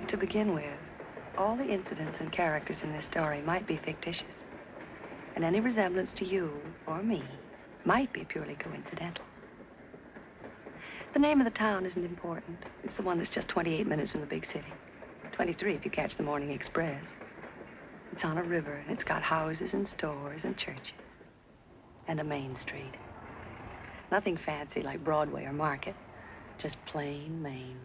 To begin with, all the incidents and characters in this story might be fictitious. And any resemblance to you or me might be purely coincidental. The name of the town isn't important. It's the one that's just 28 minutes from the big city. 23 if you catch the morning express. It's on a river, and it's got houses and stores and churches. And a main street. Nothing fancy like Broadway or Market. Just plain Maine.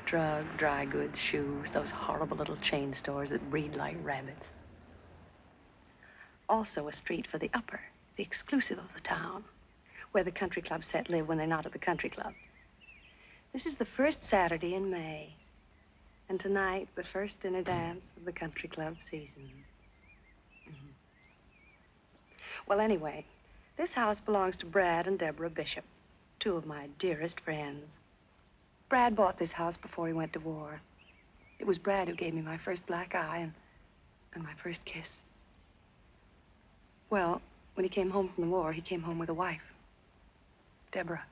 Drug, dry goods, shoes, those horrible little chain stores that breed like rabbits. Also a street for the upper, the exclusive of the town, where the country club set live when they're not at the country club. This is the first Saturday in May, and tonight, the first dinner dance of the country club season. Well, anyway, this house belongs to Brad and Deborah Bishop, two of my dearest friends. Brad bought this house before he went to war. It was Brad who gave me my first black eye and my first kiss. Well, when he came home from the war, he came home with a wife, Deborah.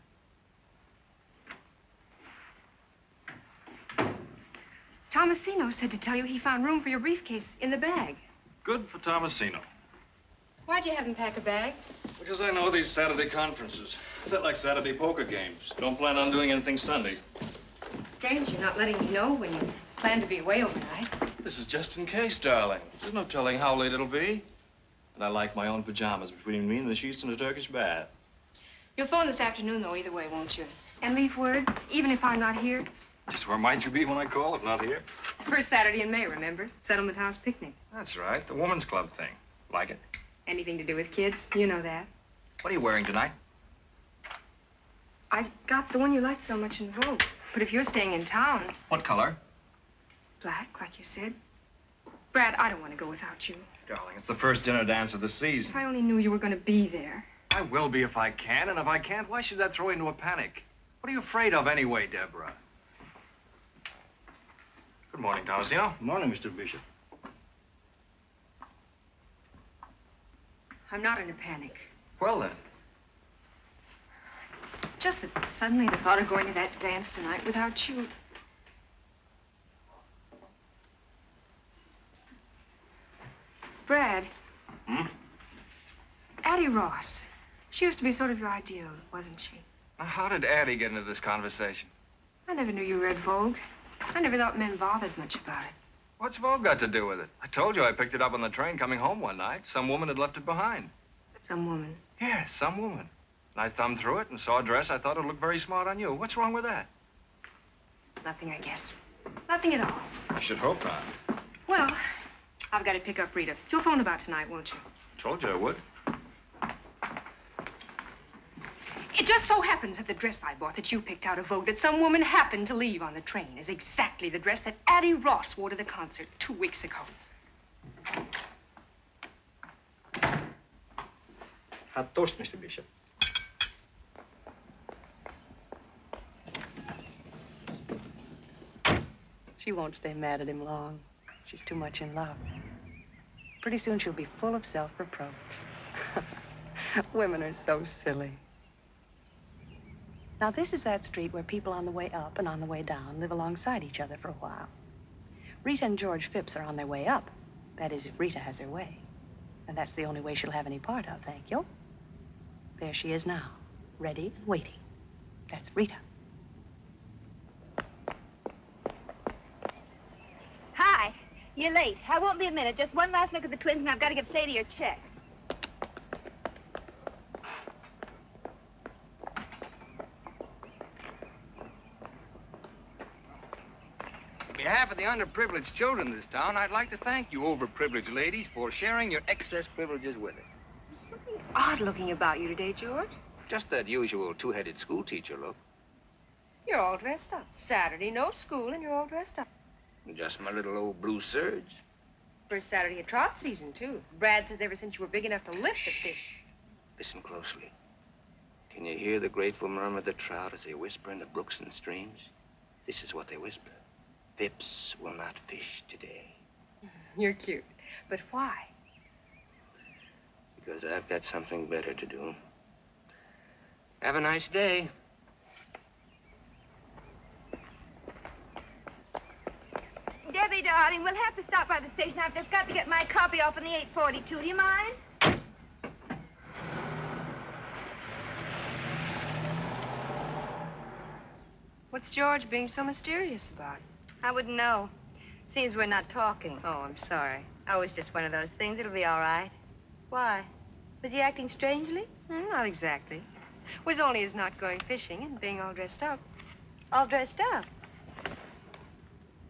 Tomasino said to tell you he found room for your briefcase in the bag. Good for Tomasino. Why'd you have him pack a bag? Because I know these Saturday conferences. They're like Saturday poker games. Don't plan on doing anything Sunday. Strange you're not letting me know when you plan to be away overnight. This is just in case, darling. There's no telling how late it'll be. And I like my own pajamas between me and the sheets in a Turkish bath. You'll phone this afternoon, though, either way, won't you? And leave word, even if I'm not here? Just where might you be when I call, if not here? First Saturday in May, remember? Settlement House picnic. That's right, the women's club thing. Like it? Anything to do with kids, you know that. What are you wearing tonight? I got the one you liked so much in Vogue. But if you're staying in town... What color? Black, like you said. Brad, I don't want to go without you. Darling, it's the first dinner dance of the season. If I only knew you were going to be there. I will be if I can, and if I can't, why should that throw you into a panic? What are you afraid of anyway, Deborah? Good morning, Tomasino. Good morning, Mr. Bishop. I'm not in a panic. Well, then. It's just that suddenly the thought of going to that dance tonight without you... Brad. Hmm? Addie Ross. She used to be sort of your ideal, wasn't she? Now, how did Addie get into this conversation? I never knew you read Vogue. I never thought men bothered much about it. What's Vogue got to do with it? I told you I picked it up on the train coming home one night. Some woman had left it behind. Some woman. Yes, some woman. And I thumbed through it and saw a dress I thought would look very smart on you. What's wrong with that? Nothing, I guess. Nothing at all. I should hope not. Well, I've got to pick up Rita. You'll phone about tonight, won't you? Told you I would. It just so happens that the dress I bought that you picked out of Vogue that some woman happened to leave on the train is exactly the dress that Addie Ross wore to the concert 2 weeks ago. Hot toast, Mr. Bishop. She won't stay mad at him long. She's too much in love. Pretty soon she'll be full of self-reproach. Women are so silly. Now, this is that street where people on the way up and on the way down live alongside each other for a while. Rita and George Phipps are on their way up. That is, if Rita has her way. And that's the only way she'll have any part of, thank you. There she is now, ready and waiting. That's Rita. Hi. You're late. I won't be a minute. Just one last look at the twins, and I've got to give Sadie her check. On behalf of the underprivileged children in this town, I'd like to thank you overprivileged ladies for sharing your excess privileges with us. There's something odd looking about you today, George. Just that usual two-headed schoolteacher look. You're all dressed up. Saturday, no school, and you're all dressed up. Just my little old blue serge. First Saturday of trout season, too. Brad says ever since you were big enough to lift a fish. Listen closely. Can you hear the grateful murmur of the trout as they whisper in the brooks and streams? This is what they whisper. Phipps will not fish today. You're cute. But why? Because I've got something better to do. Have a nice day. darling, we'll have to stop by the station. I've just got to get my copy off in the 842. Do you mind? What's George being so mysterious about? I wouldn't know. Seems we're not talking. Oh, I'm sorry. Oh, it's just one of those things. It'll be all right. Why? Was he acting strangely? Not exactly. It was only his not going fishing and being all dressed up. All dressed up?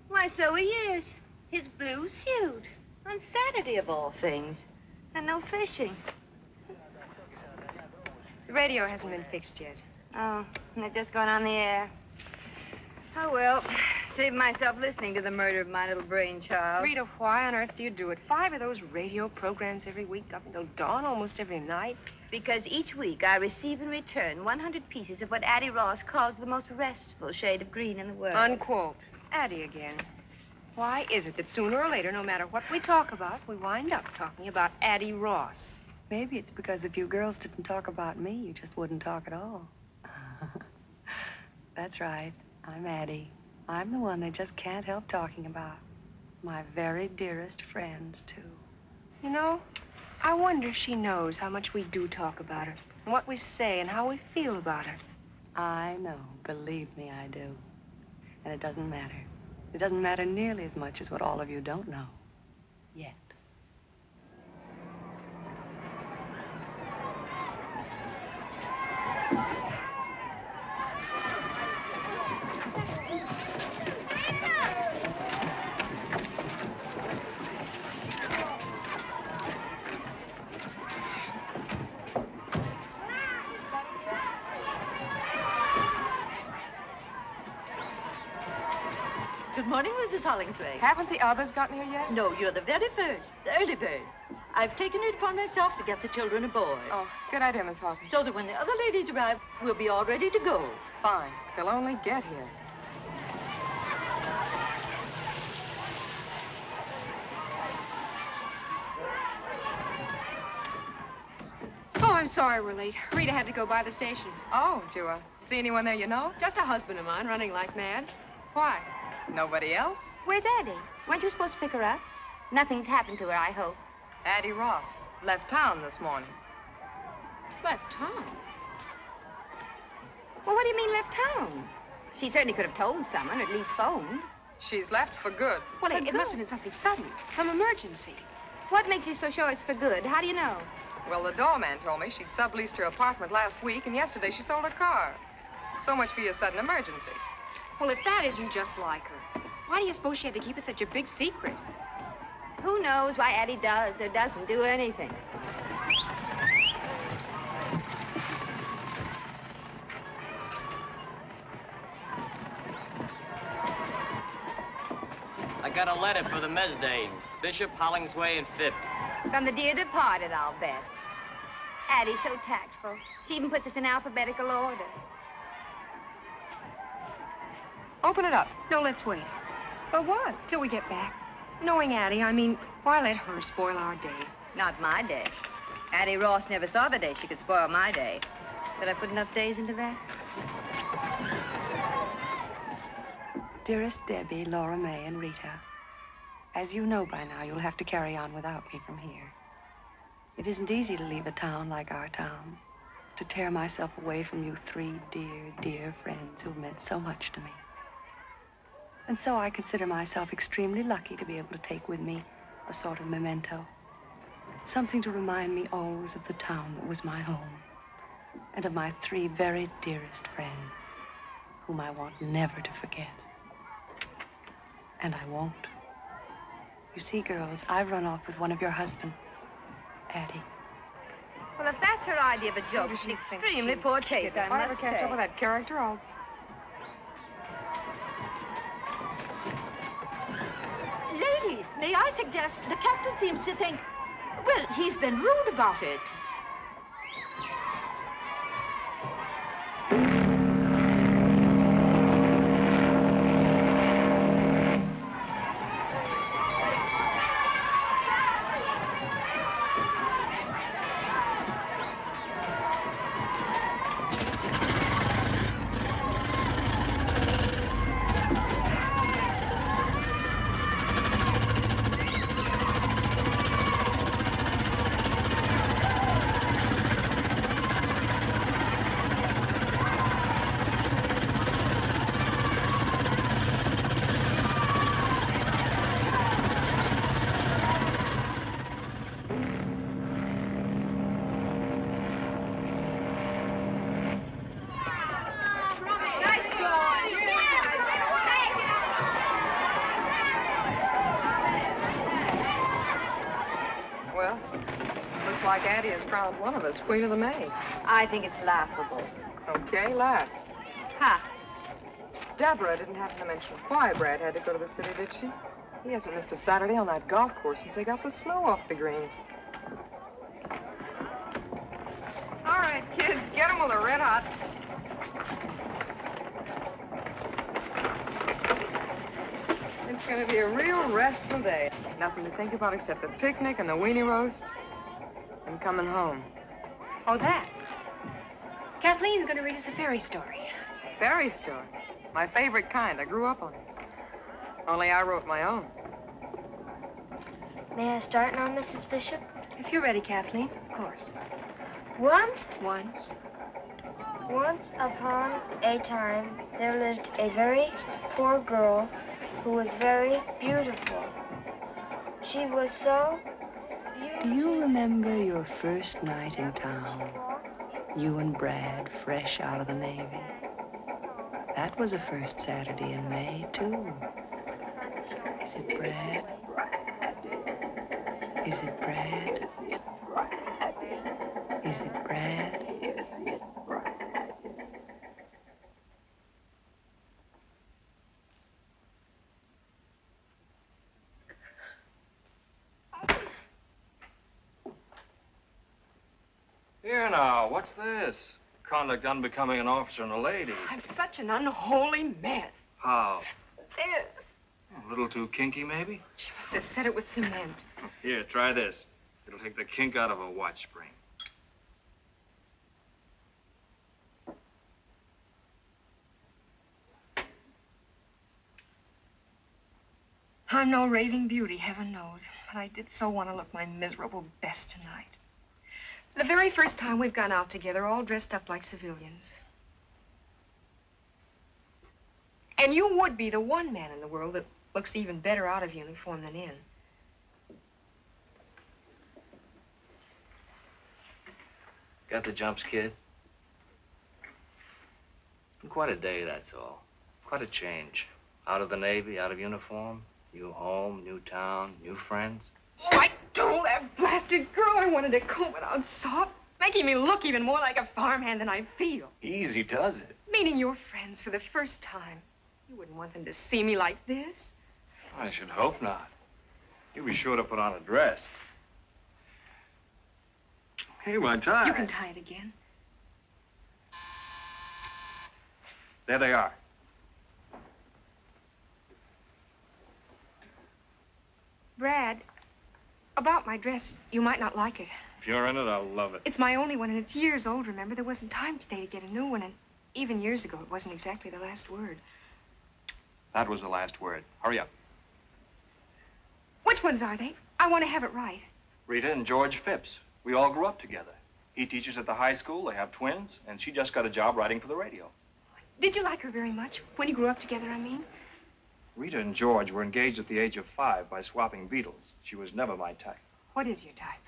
Why, so he is. His blue suit. On Saturday, of all things. And no fishing. The radio hasn't been fixed yet. Oh, and they're just going on the air. Oh, well, save myself listening to the murder of my little brainchild. Rita, why on earth do you do it? 5 of those radio programs every week up until dawn almost every night? Because each week I receive in return 100 pieces of what Addie Ross calls the most restful shade of green in the world. Unquote. Addie again. Why is it that sooner or later, no matter what we talk about, we wind up talking about Addie Ross? Maybe it's because if you girls didn't talk about me, you just wouldn't talk at all. That's right. I'm Addie. I'm the one they just can't help talking about. My very dearest friends, too. You know, I wonder if she knows how much we do talk about her, and what we say, and how we feel about her. I know. Believe me, I do. And it doesn't matter. It doesn't matter nearly as much as what all of you don't know. Yet. Good morning, Mrs. Hollingsworth. Haven't the others gotten here yet? No, you're the very first, the early bird. I've taken it upon myself to get the children aboard. Oh, good idea, Miss Hawkins. So that when the other ladies arrive, we'll be all ready to go. Fine. They'll only get here. Oh, I'm sorry we're late. Rita had to go by the station. Oh, do you see anyone there you know? Just a husband of mine running like mad. Why? Nobody else? Where's Addie? Weren't you supposed to pick her up? Nothing's happened to her, I hope. Addie Ross left town this morning. Left town? Well, what do you mean left town? She certainly could have told someone, or at least phoned. She's left for good. Well, For it must have been something sudden. Some emergency. What makes you so sure it's for good? How do you know? Well, the doorman told me she'd subleased her apartment last week, and yesterday she sold her car. So much for your sudden emergency. Well, if that isn't just like her, why do you suppose she had to keep it such a big secret? Who knows why Addie does or doesn't do anything? I got a letter for the Mesdames, Bishop, Hollingsway, and Phipps. From the dear departed, I'll bet. Addie's so tactful. She even puts us in alphabetical order. Open it up. No, let's wait. But what? Till we get back. Knowing Addie, I mean, why let her spoil our day? Not my day. Addie Ross never saw the day she could spoil my day. Did I put enough days into that? Dearest Debbie, Laura May, and Rita, as you know by now, you'll have to carry on without me from here. It isn't easy to leave a town like our town, to tear myself away from you 3 dear, dear friends who've meant so much to me. And so I consider myself extremely lucky to be able to take with me a sort of memento, something to remind me always of the town that was my home, and of my 3 very dearest friends, whom I want never to forget. And I won't. You see, girls, I've run off with one of your husbands, Addie. Well, if that's her idea of a joke, Who does it's she an think extremely she's poor kidding? taste, I If I ever must catch say. up with that character, I'll... Ladies, may I suggest the captain seems to think, well, he's been rude about it. Looks like Addie has crowned one of us Queen of the May. I think it's laughable. Okay, laugh. Ha! Deborah didn't happen to mention why Brad had to go to the city, did she? He hasn't missed a Saturday on that golf course since they got the snow off the greens. All right, kids, get them while they're red hot. It's going to be a real restful day. Nothing to think about except the picnic and the weenie roast and coming home. Oh, that. Kathleen's going to read us a fairy story. Fairy story. My favorite kind. I grew up on it. Only I wrote my own. May I start now, Mrs. Bishop? If you're ready, Kathleen, of course. Once upon a time, there lived a very poor girl who was very beautiful. She was so beautiful. Do you remember your first night in town? You and Brad, fresh out of the Navy. That was a first Saturday in May, too. Is it Brad? Is it Brad? Is it Brad? Here now, what's this? Conduct unbecoming an officer and a lady. I'm such an unholy mess. How? This. A little too kinky, maybe? She must have said it with cement. Here, try this. It'll take the kink out of a watch spring. I'm no raving beauty, heaven knows, but I did so want to look my miserable best tonight. The very first time we've gone out together, all dressed up like civilians. And you would be the one man in the world that looks even better out of uniform than in. Got the jumps, kid? Quite a day, that's all. Quite a change. Out of the Navy, out of uniform, new home, new town, new friends. Oh, I told that blasted girl I wanted to comb it out soft, making me look even more like a farmhand than I feel. Easy does it. Meeting your friends for the first time. You wouldn't want them to see me like this. I should hope not. You'll be sure to put on a dress. Hey, my tie. You can tie it again. There they are. Brad, about my dress, you might not like it. If you're in it, I'll love it. It's my only one, and it's years old, remember? There wasn't time today to get a new one, and even years ago, it wasn't exactly the last word. That was the last word. Hurry up. Which ones are they? I want to have it right. Rita and George Phipps. We all grew up together. He teaches at the high school. They have twins, and she just got a job writing for the radio. Did you like her very much? When you grew up together, I mean? Rita and George were engaged at the age of 5 by swapping beetles. She was never my type. What is your type?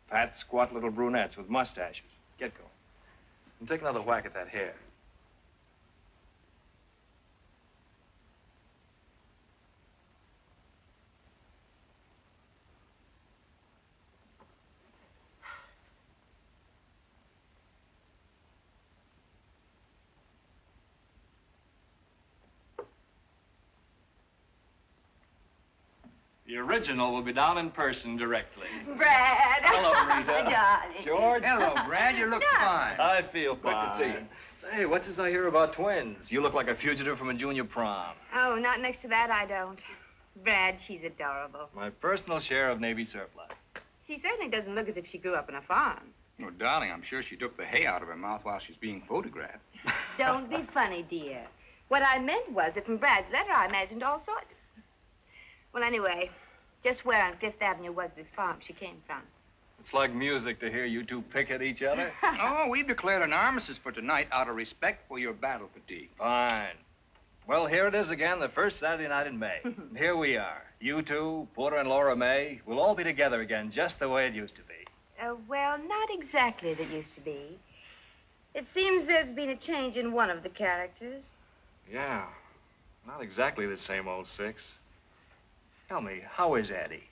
Fat, squat little brunettes with mustaches. Get going. And take another whack at that hair. The original will be down in person directly. Brad. Hello, Rita. Darling. George. Hello, Brad. You look fine. I feel Good to see you. fine. Say, what's this I hear about twins? You look like a fugitive from a junior prom. Oh, not next to that, I don't. Brad, she's adorable. My personal share of Navy surplus. She certainly doesn't look as if she grew up on a farm. Oh, darling, I'm sure she took the hay out of her mouth while she's being photographed. Don't be funny, dear. What I meant was that from Brad's letter, I imagined all sorts. Well, anyway, just where on Fifth Avenue was this farm she came from? It's like music to hear you two pick at each other. Oh, we've declared an armistice for tonight out of respect for your battle fatigue. Fine. Well, here it is again, the first Saturday night in May. And here we are. You two, Porter and Laura May, we'll all be together again just the way it used to be. Well, not exactly as it used to be. It seems there's been a change in one of the characters. Yeah, not exactly the same old Six. Tell me, how is Addie?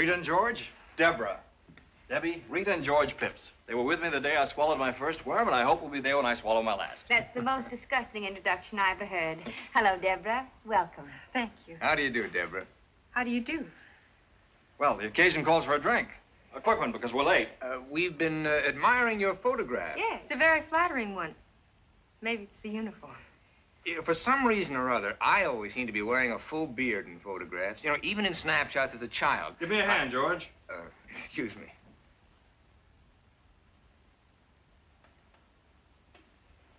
Rita and George, Deborah. Debbie, Rita and George Pips. They were with me the day I swallowed my first worm, and I hope we'll be there when I swallow my last. That's the most disgusting introduction I ever heard. Hello, Deborah. Welcome. Thank you. How do you do, Deborah? How do you do? Well, the occasion calls for a drink. A quick one, because we're late. We've been admiring your photograph. Yes, it's a very flattering one. Maybe it's the uniform. For some reason or other, I always seem to be wearing a full beard in photographs. You know, even in snapshots as a child. Give me a hand, George. Excuse me.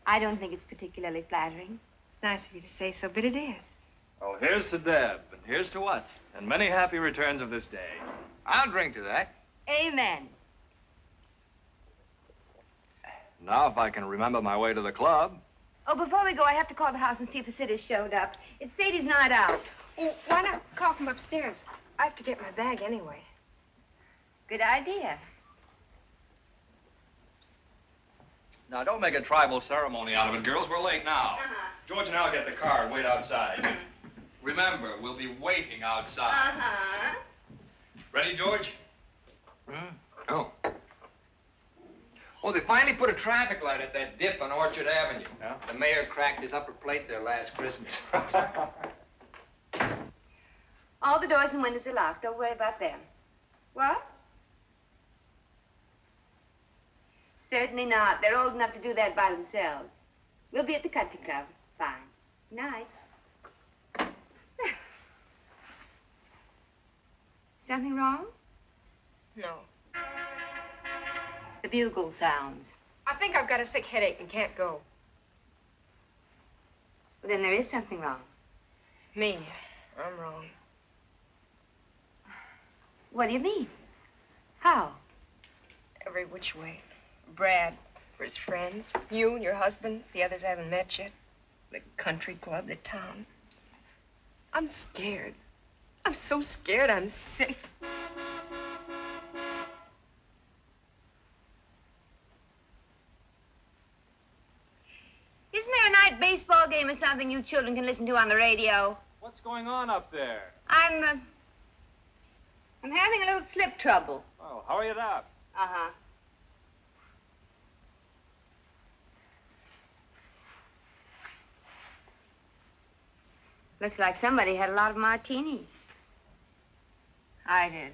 I don't think it's particularly flattering. It's nice of you to say so, but it is. Well, here's to Deb, and here's to us, and many happy returns of this day. I'll drink to that. Amen. Now, if I can remember my way to the club. Oh, before we go, I have to call the house and see if the sitters showed up. It's Sadie's night out. Oh, why not call from upstairs? I have to get my bag anyway. Good idea. Now, don't make a tribal ceremony out of it, girls. We're late now. George and I'll get the car and wait outside. Remember, we'll be waiting outside. Ready, George? Oh. Oh, they finally put a traffic light at that dip on Orchard Avenue. Yeah? The mayor cracked his upper plate there last Christmas. All the doors and windows are locked. Don't worry about them. What? Certainly not. They're old enough to do that by themselves. We'll be at the country club. Fine. Night. Something wrong? No. The bugle sounds. I think I've got a sick headache and can't go. Well, then there is something wrong. Me. I'm wrong. What do you mean? How? Every which way. Brad, for his friends. You and your husband. The others haven't met yet. The country club, the town. I'm scared. I'm so scared I'm sick. Isn't there a night baseball game or something you children can listen to on the radio? What's going on up there? I'm having a little slip trouble. Oh, hurry it up. Uh-huh. Looks like somebody had a lot of martinis. I did.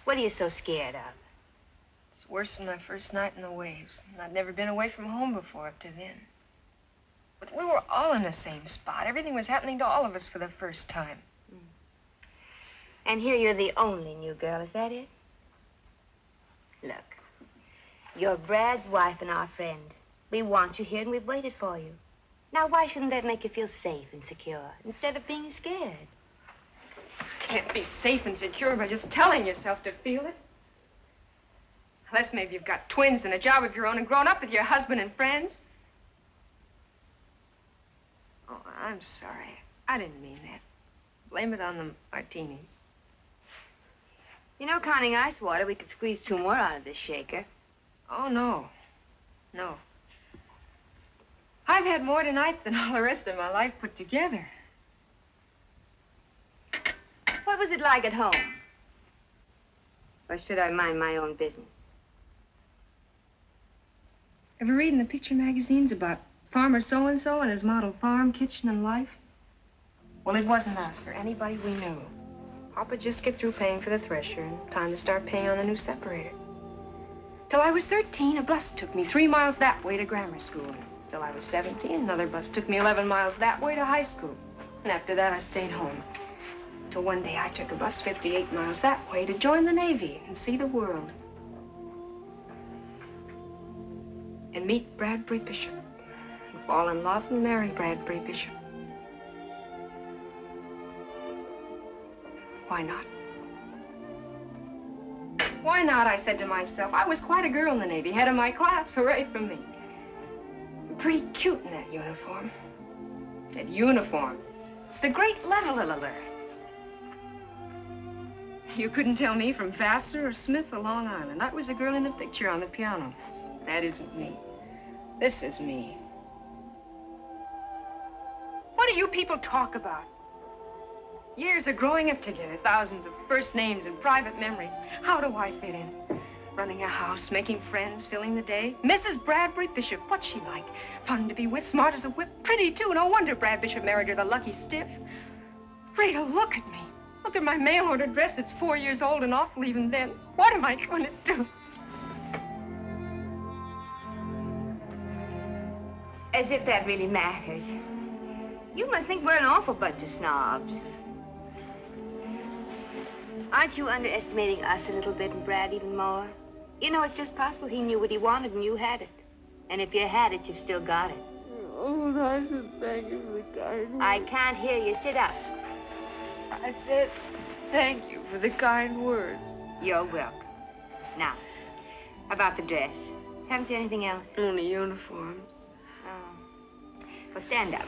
What are you so scared of? It's worse than my first night in the waves. And I'd never been away from home before up to then. But we were all in the same spot. Everything was happening to all of us for the first time. And here you're the only new girl, is that it? Look, you're Brad's wife and our friend. We want you here and we've waited for you. Now, why shouldn't that make you feel safe and secure instead of being scared? Can't be safe and secure by just telling yourself to feel it. Unless maybe you've got twins and a job of your own and grown up with your husband and friends. Oh, I'm sorry. I didn't mean that. Blame it on the martinis. You know, counting ice water, we could squeeze 2 more out of this shaker. Oh, no. No. I've had more tonight than all the rest of my life put together. What was it like at home? Or should I mind my own business? Ever read in the picture magazines about Farmer so-and-so and his model farm, kitchen, and life? Well, it wasn't us or anybody we knew. Papa'd just get through paying for the thresher and time to start paying on the new separator. Till I was 13, a bus took me 3 miles that way to grammar school. Till I was 17, another bus took me 11 miles that way to high school. And after that, I stayed home. Till one day, I took a bus 58 miles that way to join the Navy and see the world. And meet Bradbury Bishop. And fall in love and marry Bradbury Bishop. Why not? Why not, I said to myself. I was quite a girl in the Navy, head of my class. Hooray for me. Pretty cute in that uniform. That uniform. It's the great leveler. You couldn't tell me from Vassar or Smith or Long Island. I was the girl in the picture on the piano. That isn't me. This is me. What do you people talk about? Years of growing up together, thousands of first names and private memories. How do I fit in? Running a house, making friends, filling the day. Mrs. Bradbury Bishop, what's she like? Fun to be with, smart as a whip, pretty too. No wonder Brad Bishop married her, the lucky stiff. Rita, look at me. Look at my mail-order dress that's 4 years old and awful even then. What am I going to do? As if that really matters. You must think we're an awful bunch of snobs. Aren't you underestimating us a little bit and Brad even more? You know, it's just possible he knew what he wanted and you had it. And if you had it, you've still got it. Oh, I should thank you for the kind words. I can't hear you. Sit up. I said thank you for the kind words. You're welcome. Now, about the dress. Haven't you anything else? Only uniforms. Oh. Well, stand up.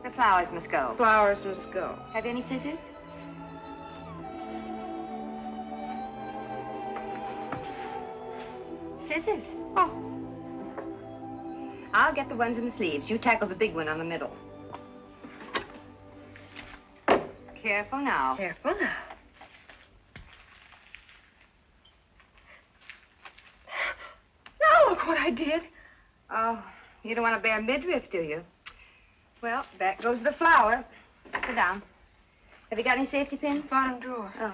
The flowers must go. Flowers must go. Have you any scissors? Scissors? Oh. I'll get the ones in the sleeves. You tackle the big one on the middle. Careful now. Careful now. Now look what I did. Oh, you don't want to bear midriff, do you? Well, back goes the flower. Sit down. Have you got any safety pins? Bottom drawer. Oh.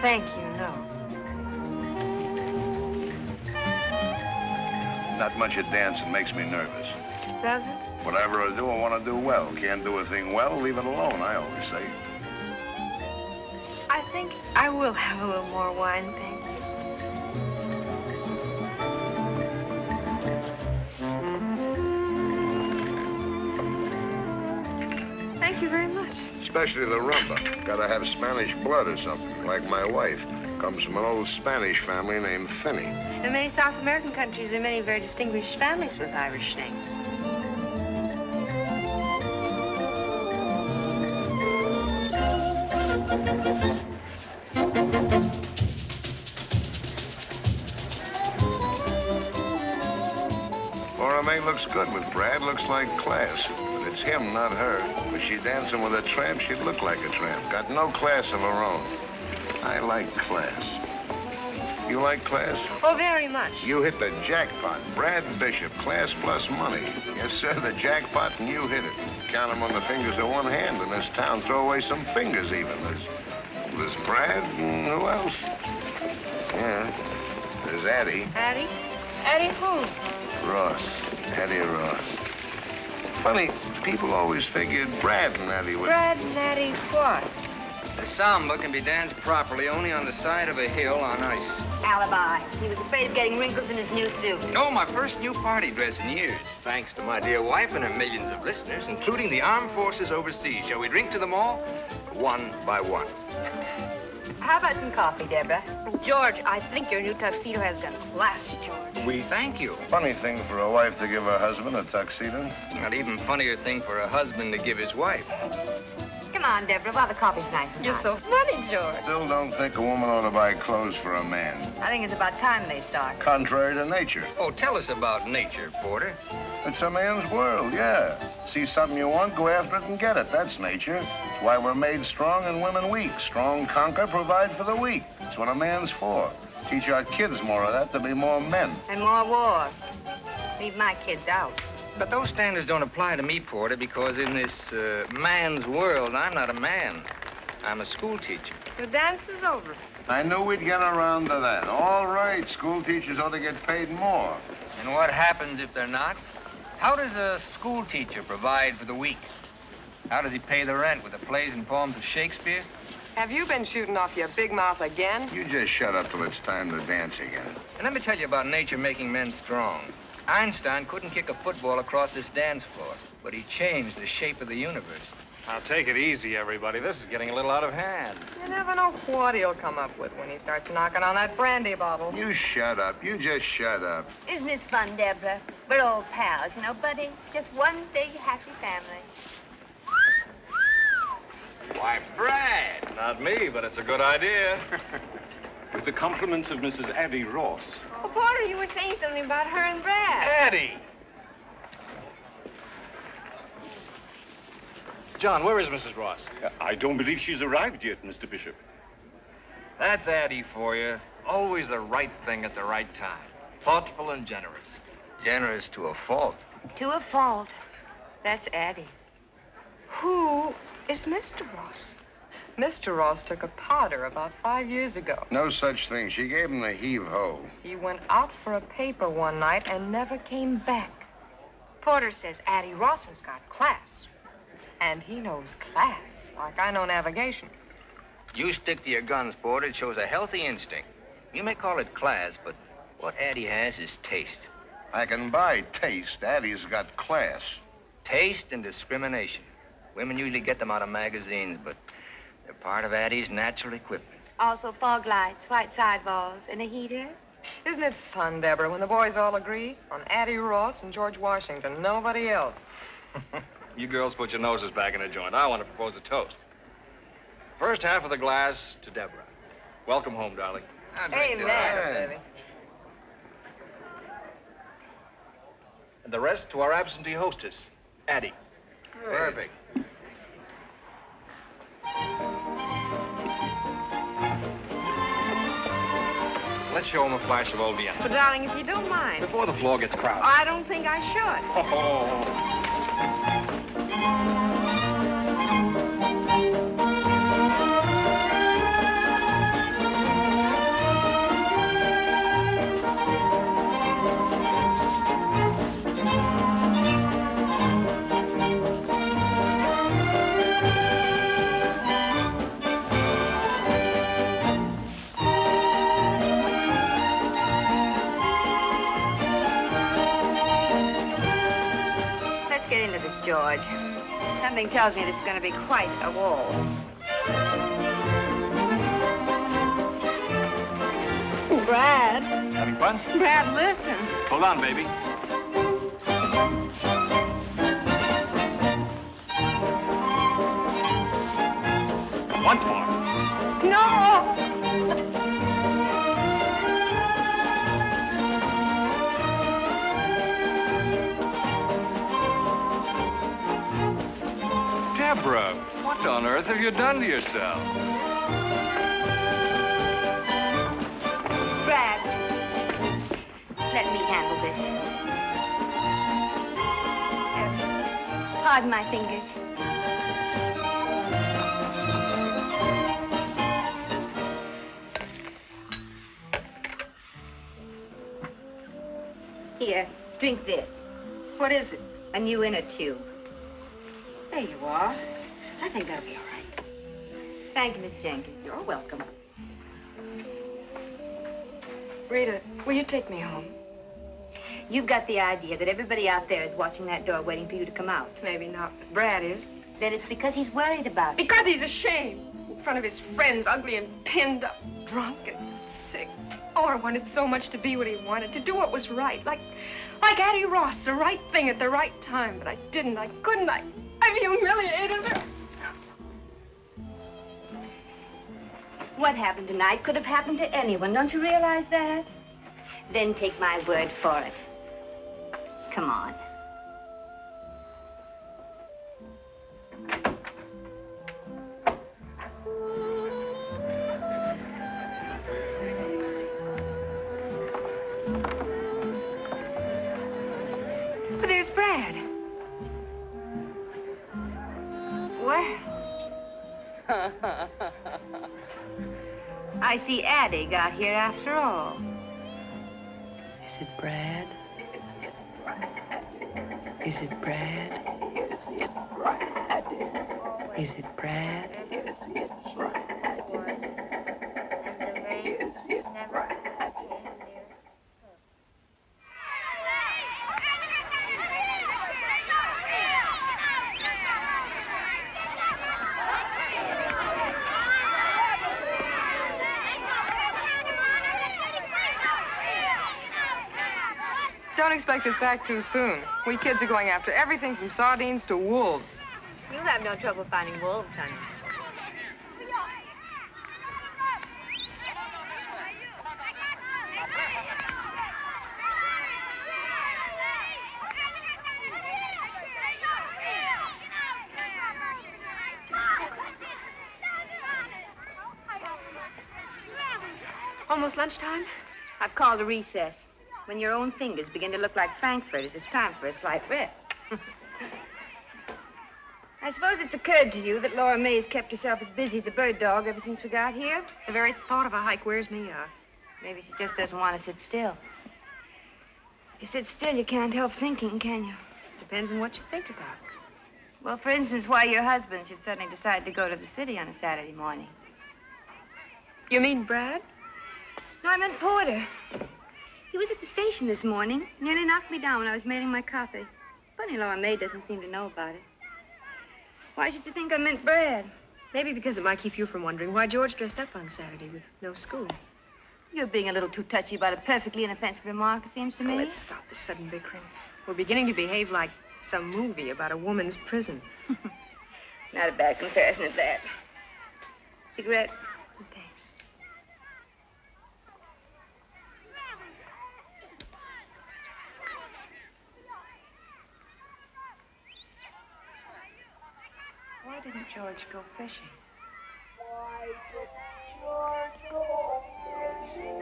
Thank you, no. Not much at dancing makes me nervous. Does it? Whatever I do, I want to do well. Can't do a thing well, leave it alone, I always say. I think I will have a little more wine, thank you. Thank you very much. Especially the rumba. Gotta have Spanish blood or something, like my wife. Comes from an old Spanish family named Finney. In many South American countries, there are many very distinguished families with Irish names. Laura May looks good with Brad, looks like class. But it's him, not her. Was she dancing with a tramp, she'd look like a tramp. Got no class of her own. I like class. You like class? Oh, very much. You hit the jackpot. Brad Bishop, class plus money. Yes, sir, the jackpot, and you hit it. Count them on the fingers of one hand in this town. Throw away some fingers, even. There's Brad, and who else? Yeah, there's Addie. Addie? Addie who? Ross. Addie Ross. Funny, people always figured Brad and Addie would... Brad and Addie what? The samba can be danced properly only on the side of a hill on ice. Alibi. He was afraid of getting wrinkles in his new suit. Oh, my first new party dress in years. Thanks to my dear wife and her millions of listeners, including the armed forces overseas. Shall we drink to them all? One by one. How about some coffee, Deborah? George, I think your new tuxedo has got class, George. We thank you. Funny thing for a wife to give her husband a tuxedo. Not even funnier thing for a husband to give his wife. Come on, Deborah, while the coffee's nice and You're hot. so funny, George. Still don't think a woman ought to buy clothes for a man. I think it's about time they start. Contrary to nature. Oh, tell us about nature, Porter. It's a man's world, yeah. See something you want, go after it and get it. That's nature. It's why we're made strong and women weak. Strong conquer, provide for the weak. That's what a man's for. Teach our kids more of that to be more men. And more war. Leave my kids out. But those standards don't apply to me, Porter, because in this man's world, I'm not a man. I'm a school teacher. The dance is over. I knew we'd get around to that. All right, school teachers ought to get paid more. And what happens if they're not? How does a school teacher provide for the weak? How does he pay the rent? With the plays and poems of Shakespeare? Have you been shooting off your big mouth again? You just shut up till it's time to dance again. And let me tell you about nature making men strong. Einstein couldn't kick a football across this dance floor, but he changed the shape of the universe. Now, take it easy, everybody. This is getting a little out of hand. You never know what he'll come up with when he starts knocking on that brandy bottle. You shut up. You just shut up. Isn't this fun, Deborah? We're old pals, you know, buddies. Just one big happy family. Why, Brad! Not me, but it's a good idea. With the compliments of Mrs. Addie Ross. Oh, Porter, you were saying something about her and Brad. Addie! John, where is Mrs. Ross? I don't believe she's arrived yet, Mr. Bishop. That's Addie for you. Always the right thing at the right time. Thoughtful and generous. Generous to a fault. To a fault. That's Addie. Who is Mr. Ross? Mr. Ross took a powder about 5 years ago. No such thing. She gave him the heave-ho. He went out for a paper one night and never came back. Porter says Addie Ross has got class. And he knows class, like I know navigation. You stick to your guns, Porter. It shows a healthy instinct. You may call it class, but what Addie has is taste. I can buy taste. Addie's got class. Taste and discrimination. Women usually get them out of magazines, but they're part of Addie's natural equipment. Also fog lights, white sidewalls, and a heater. Isn't it fun, Deborah, when the boys all agree on Addie Ross and George Washington, nobody else? You girls put your noses back in the joint. I want to propose a toast. First half of the glass to Deborah. Welcome home, darling. Amen, baby. And the rest to our absentee hostess, Addie. Perfect. Let's show him a flash of old Vienna. But, darling, if you don't mind. Before the floor gets crowded. I don't think I should. Oh. Let's get into this, George. Something tells me this is going to be quite a waltz. Brad. Having fun? Brad, listen. Hold on, baby. Once more. No. Deborah, what on earth have you done to yourself? Brad, let me handle this. Pardon my fingers. Here, drink this. What is it? A new inner tube. There you are. I think that'll be all right. Thank you, Miss Jenkins. You're welcome. Rita, will you take me home? You've got the idea that everybody out there is watching that door waiting for you to come out. Maybe not, but Brad is. Then it's because he's worried about you. Because he's ashamed. In front of his friends, ugly and pinned up, drunk and sick. Oh, I wanted so much to be what he wanted, to do what was right. Like Addie Ross, the right thing at the right time. But I didn't, I couldn't, I've humiliated her. What happened tonight could have happened to anyone. Don't you realize that? Then take my word for it. Come on. But there's Brad. Well. I see Addie got here after all. Is it Brad? Is it Brad? Is it Brad? Is it Brad? Is it Brad? Is it Brad? Don't expect us back too soon. We kids are going after everything from sardines to wolves. You'll have no trouble finding wolves, honey. Almost lunchtime? I've called a recess. When your own fingers begin to look like frankfurters, it's time for a slight rest. I suppose it's occurred to you that Laura May's kept herself as busy as a bird dog ever since we got here. The very thought of a hike wears me out. Maybe she just doesn't want to sit still. If you sit still, you can't help thinking, can you? Depends on what you think about. Well, for instance, why your husband should suddenly decide to go to the city on a Saturday morning. You mean Brad? No, I meant Porter. He was at the station this morning. Nearly knocked me down when I was mailing my copy. Funny Laura May doesn't seem to know about it. Why should you think I meant Brad? Maybe because it might keep you from wondering why George dressed up on Saturday with no school. You're being a little too touchy about a perfectly inoffensive remark, it seems to me. Oh, let's stop this sudden bickering. We're beginning to behave like some movie about a woman's prison. Not a bad comparison at that. Cigarette? Thanks. Why didn't George go fishing? Why didn't George go fishing?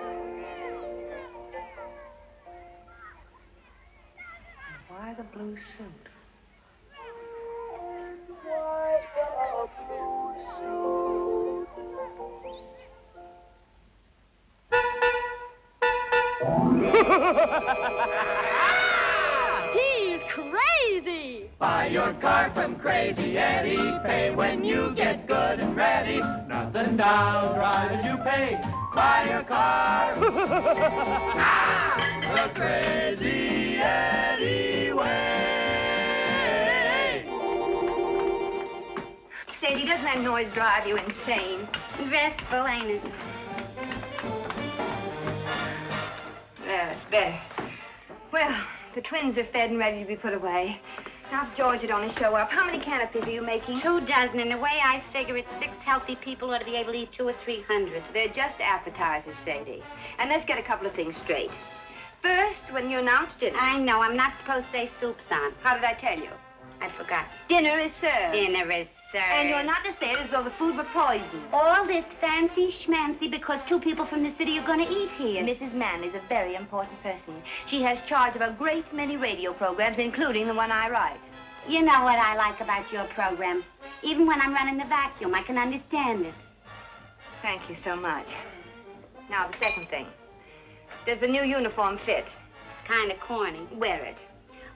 And why the blue suit? Why the blue suit? He's crazy! Buy your car from Crazy Eddie. Pay when you get good and ready. Nothing down, drive as you pay. Buy your car the Crazy Eddie way. Sadie, doesn't that noise drive you insane? Restful, ain't it? There, that's better. Well, the twins are fed and ready to be put away. Now, if George would only show up, how many canopies are you making? 2 dozen, and the way I figure it, 6 healthy people ought to be able to eat 200 or 300. They're just appetizers, Sadie. And let's get a couple of things straight. First, when you announced dinner... I know, I'm not supposed to say soup's on. How did I tell you? I forgot. Dinner is served. Dinner is served. And you're not to say it as though the food were poisoned. All this fancy schmancy because 2 people from the city are going to eat here. Mrs. Manley's a very important person. She has charge of a great many radio programs, including the one I write. You know what I like about your program. Even when I'm running the vacuum, I can understand it. Thank you so much. Now, the second thing. Does the new uniform fit? It's kind of corny. Wear it.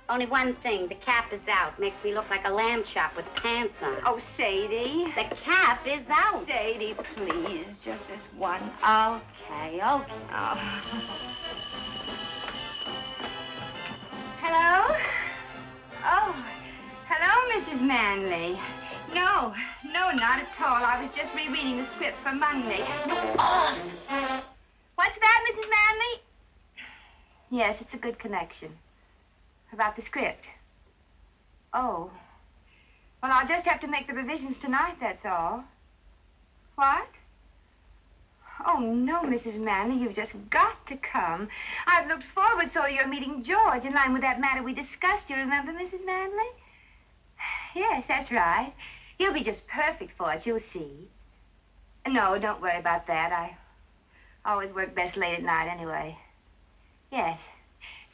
Only one thing, the cap is out. Makes me look like a lamb chop with pants on. Oh, Sadie. The cap is out. Sadie, please, just this once. Okay. Oh. Hello? Oh, hello, Mrs. Manley. No, not at all. I was just rereading the script for Monday. Oh. What's that, Mrs. Manley? Yes, it's a good connection. About the script. Oh. Well, I'll just have to make the revisions tonight, that's all. What? Oh, no, Mrs. Manley, you've just got to come. I've looked forward so to your meeting George in line with that matter we discussed. You remember, Mrs. Manley? Yes, that's right. He'll be just perfect for it, you'll see. No, don't worry about that. I always work best late at night anyway. Yes.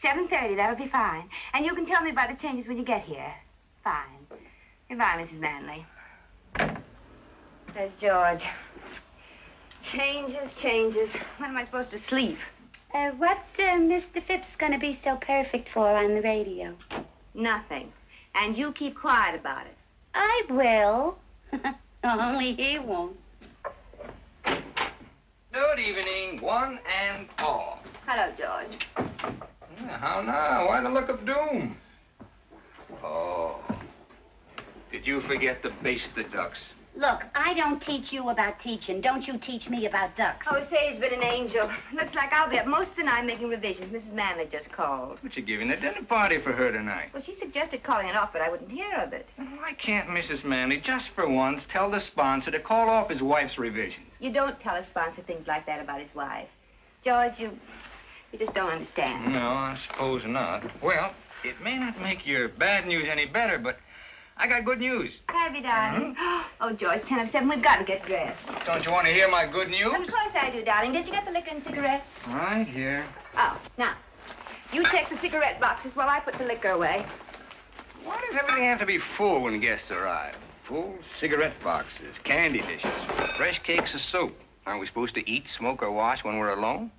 7:30, that'll be fine. And you can tell me about the changes when you get here. Fine. Goodbye, Mrs. Manley. There's George. Changes. When am I supposed to sleep? What's Mr. Phipps gonna be so perfect for on the radio? Nothing. And you keep quiet about it. I will. Only he won't. Good evening, one and all. Hello, George. Yeah, how now? Why the look of doom? Oh. Did you forget to baste the ducks? Look, I don't teach you about teaching. Don't you teach me about ducks. Oh, Sadie's been an angel. Looks like I'll be up most of the night making revisions. Mrs. Manley just called. But you're giving a dinner party for her tonight. Well, she suggested calling it off, but I wouldn't hear of it. Why can't Mrs. Manley, just for once, tell the sponsor to call off his wife's revisions? You don't tell a sponsor things like that about his wife. George, you just don't understand. No, I suppose not. Well, it may not make your bad news any better, but I got good news. Have you, darling? Oh, George, 10 of 7, we've got to get dressed. Don't you want to hear my good news? Of course I do, darling. Did you get the liquor and cigarettes? Right here. Oh, now, you take the cigarette boxes while I put the liquor away. Why does everything have to be full when guests arrive? Full cigarette boxes, candy dishes, fresh cakes of soap. Aren't we supposed to eat, smoke, or wash when we're alone?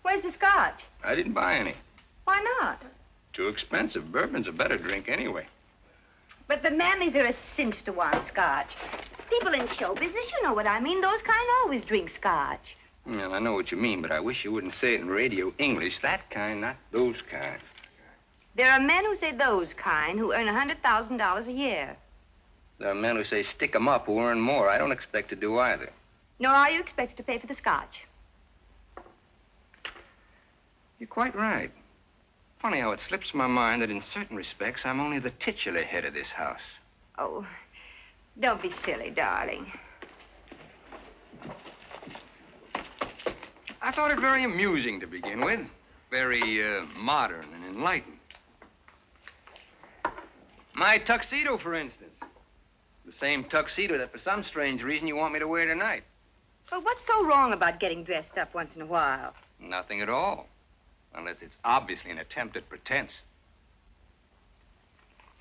Where's the scotch? I didn't buy any. Why not? Too expensive. Bourbon's a better drink anyway. But the Manleys are a cinch to want scotch. People in show business, you know what I mean. Those kind always drink scotch. Well, I know what you mean, but I wish you wouldn't say it in radio English. That kind, not those kind. There are men who say those kind who earn $100,000 a year. There are men who say stick 'em up who earn more. I don't expect to do either. Nor are you expected to pay for the scotch. You're quite right. Funny how it slips my mind that in certain respects, I'm only the titular head of this house. Oh, don't be silly, darling. I thought it very amusing to begin with. Very modern and enlightened. My tuxedo, for instance. The same tuxedo that for some strange reason you want me to wear tonight. Well, what's so wrong about getting dressed up once in a while? Nothing at all. Unless it's obviously an attempt at pretense.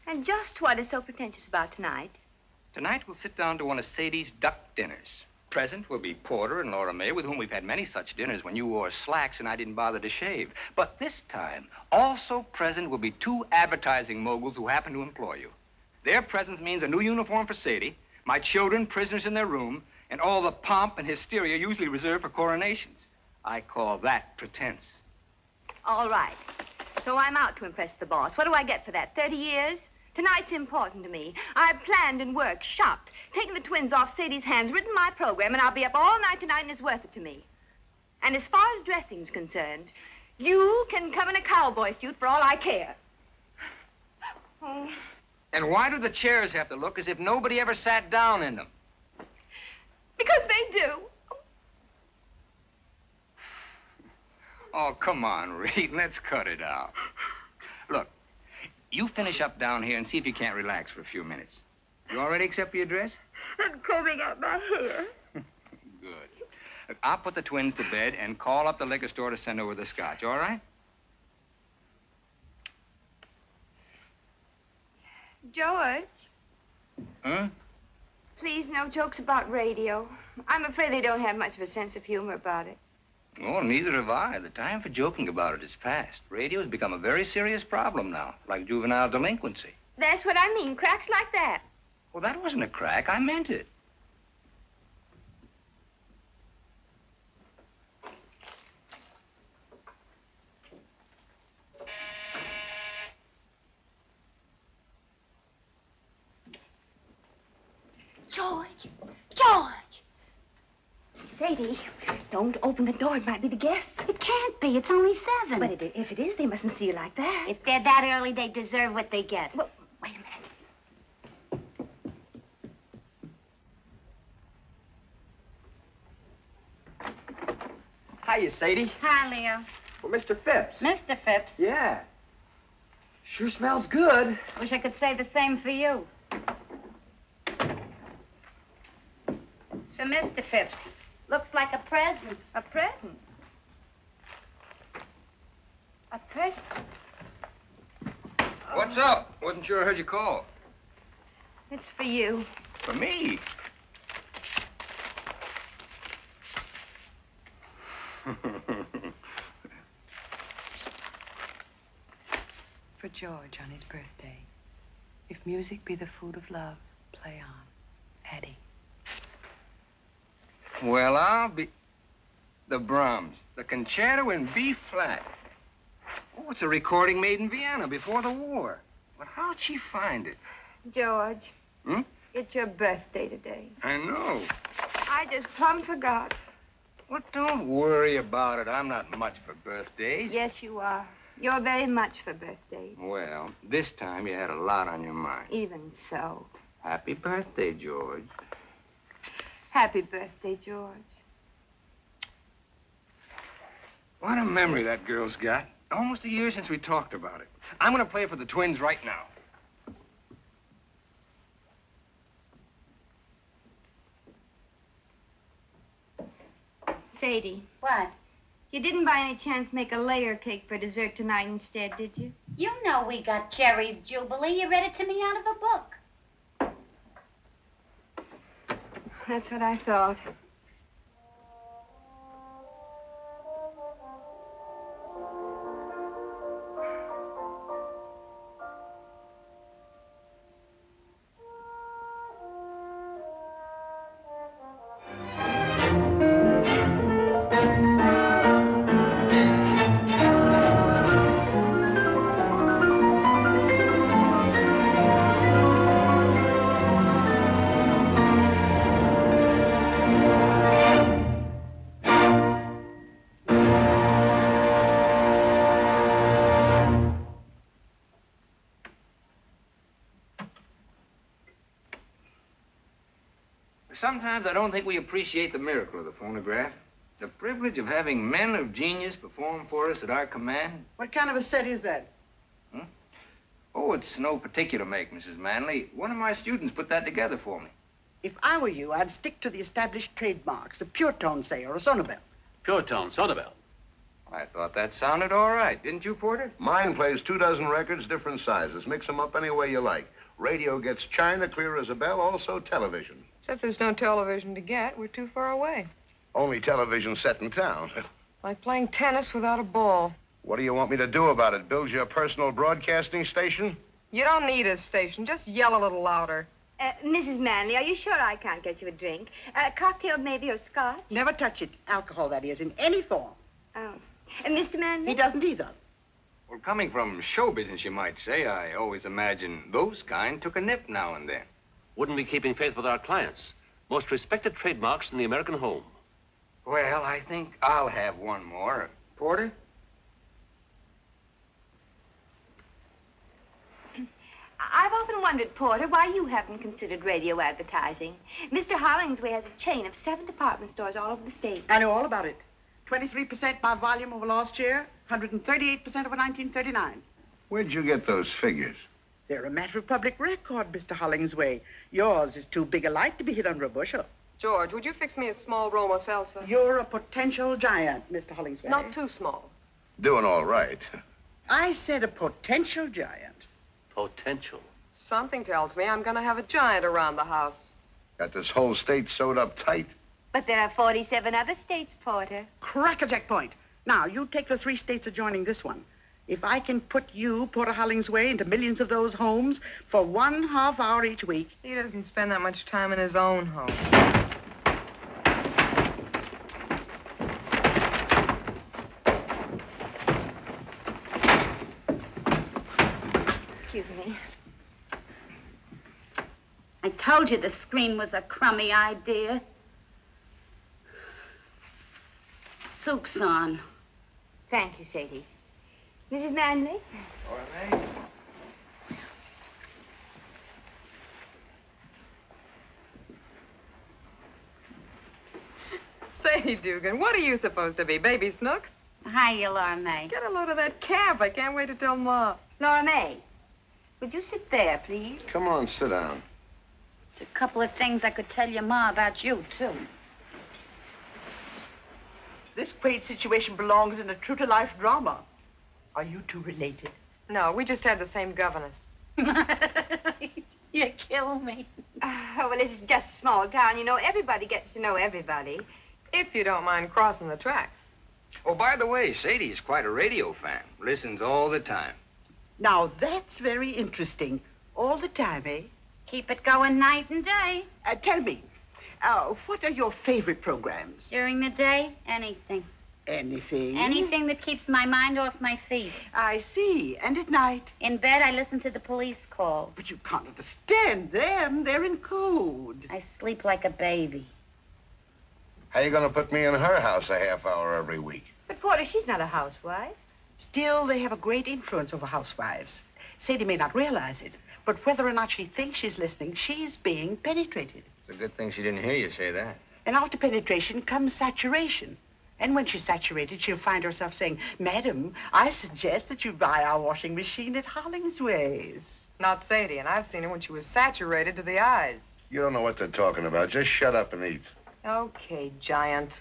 And just what is so pretentious about tonight? Tonight we'll sit down to one of Sadie's duck dinners. Present will be Porter and Laura May, with whom we've had many such dinners when you wore slacks and I didn't bother to shave. But this time, also present will be 2 advertising moguls who happen to employ you. Their presence means a new uniform for Sadie, my children prisoners in their room, and all the pomp and hysteria usually reserved for coronations. I call that pretense. All right. So I'm out to impress the boss. What do I get for that? 30 years? Tonight's important to me. I've planned and worked, shopped, taken the twins off Sadie's hands, written my program, and I'll be up all night tonight, and it's worth it to me. And as far as dressing's concerned, you can come in a cowboy suit for all I care. Oh. And why do the chairs have to look as if nobody ever sat down in them? Because they do. Oh, come on, Reed. Let's cut it out. Look, you finish up down here and see if you can't relax for a few minutes. You all ready except for your dress? I'm combing out my hair. Good. Look, I'll put the twins to bed and call up the liquor store to send over the scotch, all right? George. Huh? Please, no jokes about radio. I'm afraid they don't have much of a sense of humor about it. Oh, neither have I. The time for joking about it is past. Radio has become a very serious problem now, like juvenile delinquency. That's what I mean, cracks like that. Well, that wasn't a crack. I meant it. George! George! Sadie, don't open the door. It might be the guests. It can't be. It's only 7. But if it is, they mustn't see you like that. If they're that early, they deserve what they get. Well, wait a minute. Hiya, Sadie. Hi, Leo. Well, Mr. Phipps. Mr. Phipps. Yeah. Sure smells good. Wish I could say the same for you. For Mr. Phipps. Looks like a present. A present? A present? What's up? Wasn't sure I heard you call. It's for you. For me? For George on his birthday. If music be the food of love, play on. Addie. Well, I'll be... The Brahms. The concerto in B flat. Oh, it's a recording made in Vienna before the war. But how'd she find it? George. Hmm? It's your birthday today. I know. I just plumb forgot. Well, don't worry about it. I'm not much for birthdays. Yes, you are. You're very much for birthdays. Well, this time you had a lot on your mind. Even so. Happy birthday, George. Happy birthday, George. What a memory that girl's got. Almost a year since we talked about it. I'm going to play for the twins right now. Sadie. What? You didn't by any chance make a layer cake for dessert tonight instead, did you? You know we got Cherry's Jubilee. You read it to me out of a book. That's what I thought. Sometimes I don't think we appreciate the miracle of the phonograph. The privilege of having men of genius perform for us at our command. What kind of a set is that? Oh, it's no particular make, Mrs. Manley. One of my students put that together for me. If I were you, I'd stick to the established trademarks, a pure tone, say, or a sonobel. Pure tone, sonobel. I thought that sounded all right. Didn't you, Porter? Mine plays 24 records, different sizes. Mix them up any way you like. Radio gets china, clear as a bell, also television. Except there's no television to get. We're too far away. Only television set in town. Like playing tennis without a ball. What do you want me to do about it? Build you a personal broadcasting station? You don't need a station. Just yell a little louder. Mrs. Manley, are you sure I can't get you a drink? A cocktail maybe, or scotch? Never touch it. Alcohol, that is, in any form. Oh. Mr. Manley? He doesn't either. Well, coming from show business, you might say, I always imagine those kind took a nip now and then. Wouldn't be keeping faith with our clients. Most respected trademarks in the American home. Well, I think I'll have one more. Porter? I've often wondered, Porter, why you haven't considered radio advertising. Mr. Hollingsway has a chain of 7 department stores all over the state. I know all about it. 23% by volume over last year, 138% over 1939. Where'd you get those figures? They're a matter of public record, Mr. Hollingsway. Yours is too big a light to be hid under a bushel. George, would you fix me a small Roma seltzer? You're a potential giant, Mr. Hollingsway. Not too small. Doing all right. I said a potential giant. Potential. Something tells me I'm going to have a giant around the house. Got this whole state sewed up tight. But there are 47 other states, Porter. Crackerjack point. Now, you take the 3 states adjoining this one. If I can put you, Porter Hollingsway, into millions of those homes for 1/2 hour each week. He doesn't spend that much time in his own home. Excuse me. I told you the screen was a crummy idea. Soup's on. Thank you, Sadie. Mrs. Manley? All right. Sadie Dugan, what are you supposed to be, Baby Snooks? Hiya, Laura May. Get a load of that calf. I can't wait to tell Ma. Laura May, would you sit there, please? Come on, sit down. There's a couple of things I could tell your Ma about you, too. This quaint situation belongs in a true-to-life drama. Are you two related? No, we just had the same governess. You kill me. Oh, well, it's just a small town. You know, everybody gets to know everybody. If you don't mind crossing the tracks. Oh, by the way, Sadie is quite a radio fan. Listens all the time. Now, that's very interesting. All the time, eh? Keep it going night and day. Tell me, what are your favorite programs? During the day, anything. Anything? Anything that keeps my mind off my feet. I see. And at night? In bed, I listen to the police call. But you can't understand them. They're in code. I sleep like a baby. How you gonna put me in her house a half hour every week? But, Porter, she's not a housewife. Still, they have a great influence over housewives. Sadie may not realize it, but whether or not she thinks she's listening, she's being penetrated. It's a good thing she didn't hear you say that. And after penetration comes saturation. And when she's saturated, she'll find herself saying, Madam, I suggest that you buy our washing machine at Hollingsway's. Not Sadie, and I've seen her when she was saturated to the eyes. You don't know what they're talking about. Just shut up and eat. Okay, Giant.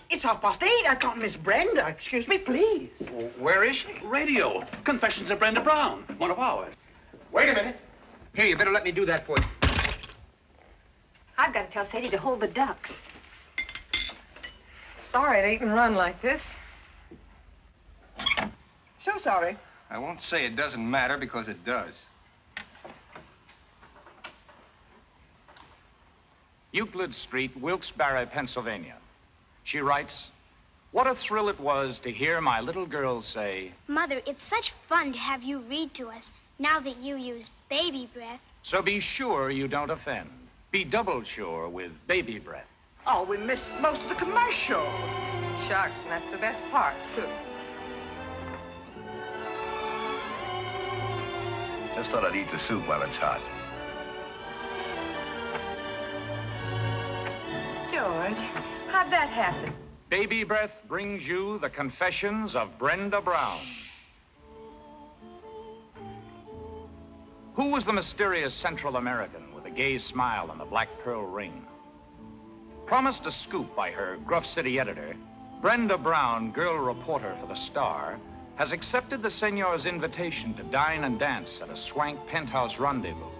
It's 8:30. I caught Miss Brenda. Excuse me, please. Where is she? Radio. Confessions of Brenda Brown. One of ours. Wait a minute. Here, you better let me do that for you. I've got to tell Sadie to hold the ducks. Sorry to eat and run like this. So sorry. I won't say it doesn't matter because it does. Euclid Street, Wilkes-Barre, Pennsylvania. She writes, "What a thrill it was to hear my little girl say, Mother, it's such fun to have you read to us now that you use baby breath. so be sure you don't offend. Be double sure with baby breath." Oh, we missed most of the commercial. Shucks, and that's the best part, too. Just thought I'd eat the soup while it's hot. George, how'd that happen? Baby Breath brings you the confessions of Brenda Brown. Who was the mysterious Central American with the gay smile and the black pearl ring? Promised a scoop by her gruff city editor, Brenda Brown, girl reporter for the Star, has accepted the senor's invitation to dine and dance at a swank penthouse rendezvous.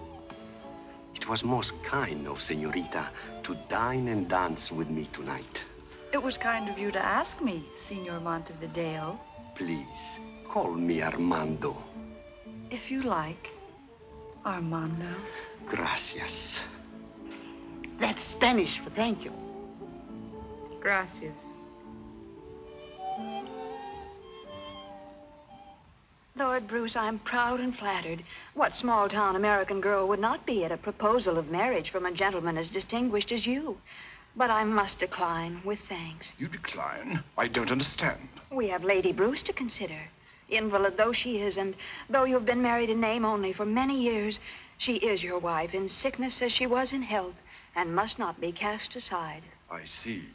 It was most kind of Senorita to dine and dance with me tonight. It was kind of you to ask me, Signor Montevideo. Please, call me Armando. If you like, Armando. Gracias. That's Spanish for thank you. Gracias. Lord Bruce, I'm proud and flattered. What small-town American girl would not be at a proposal of marriage from a gentleman as distinguished as you? But I must decline with thanks. You decline? I don't understand. We have Lady Bruce to consider. Invalid though she is, and though you've been married in name only for many years, she is your wife in sickness as she was in health, and must not be cast aside. I see.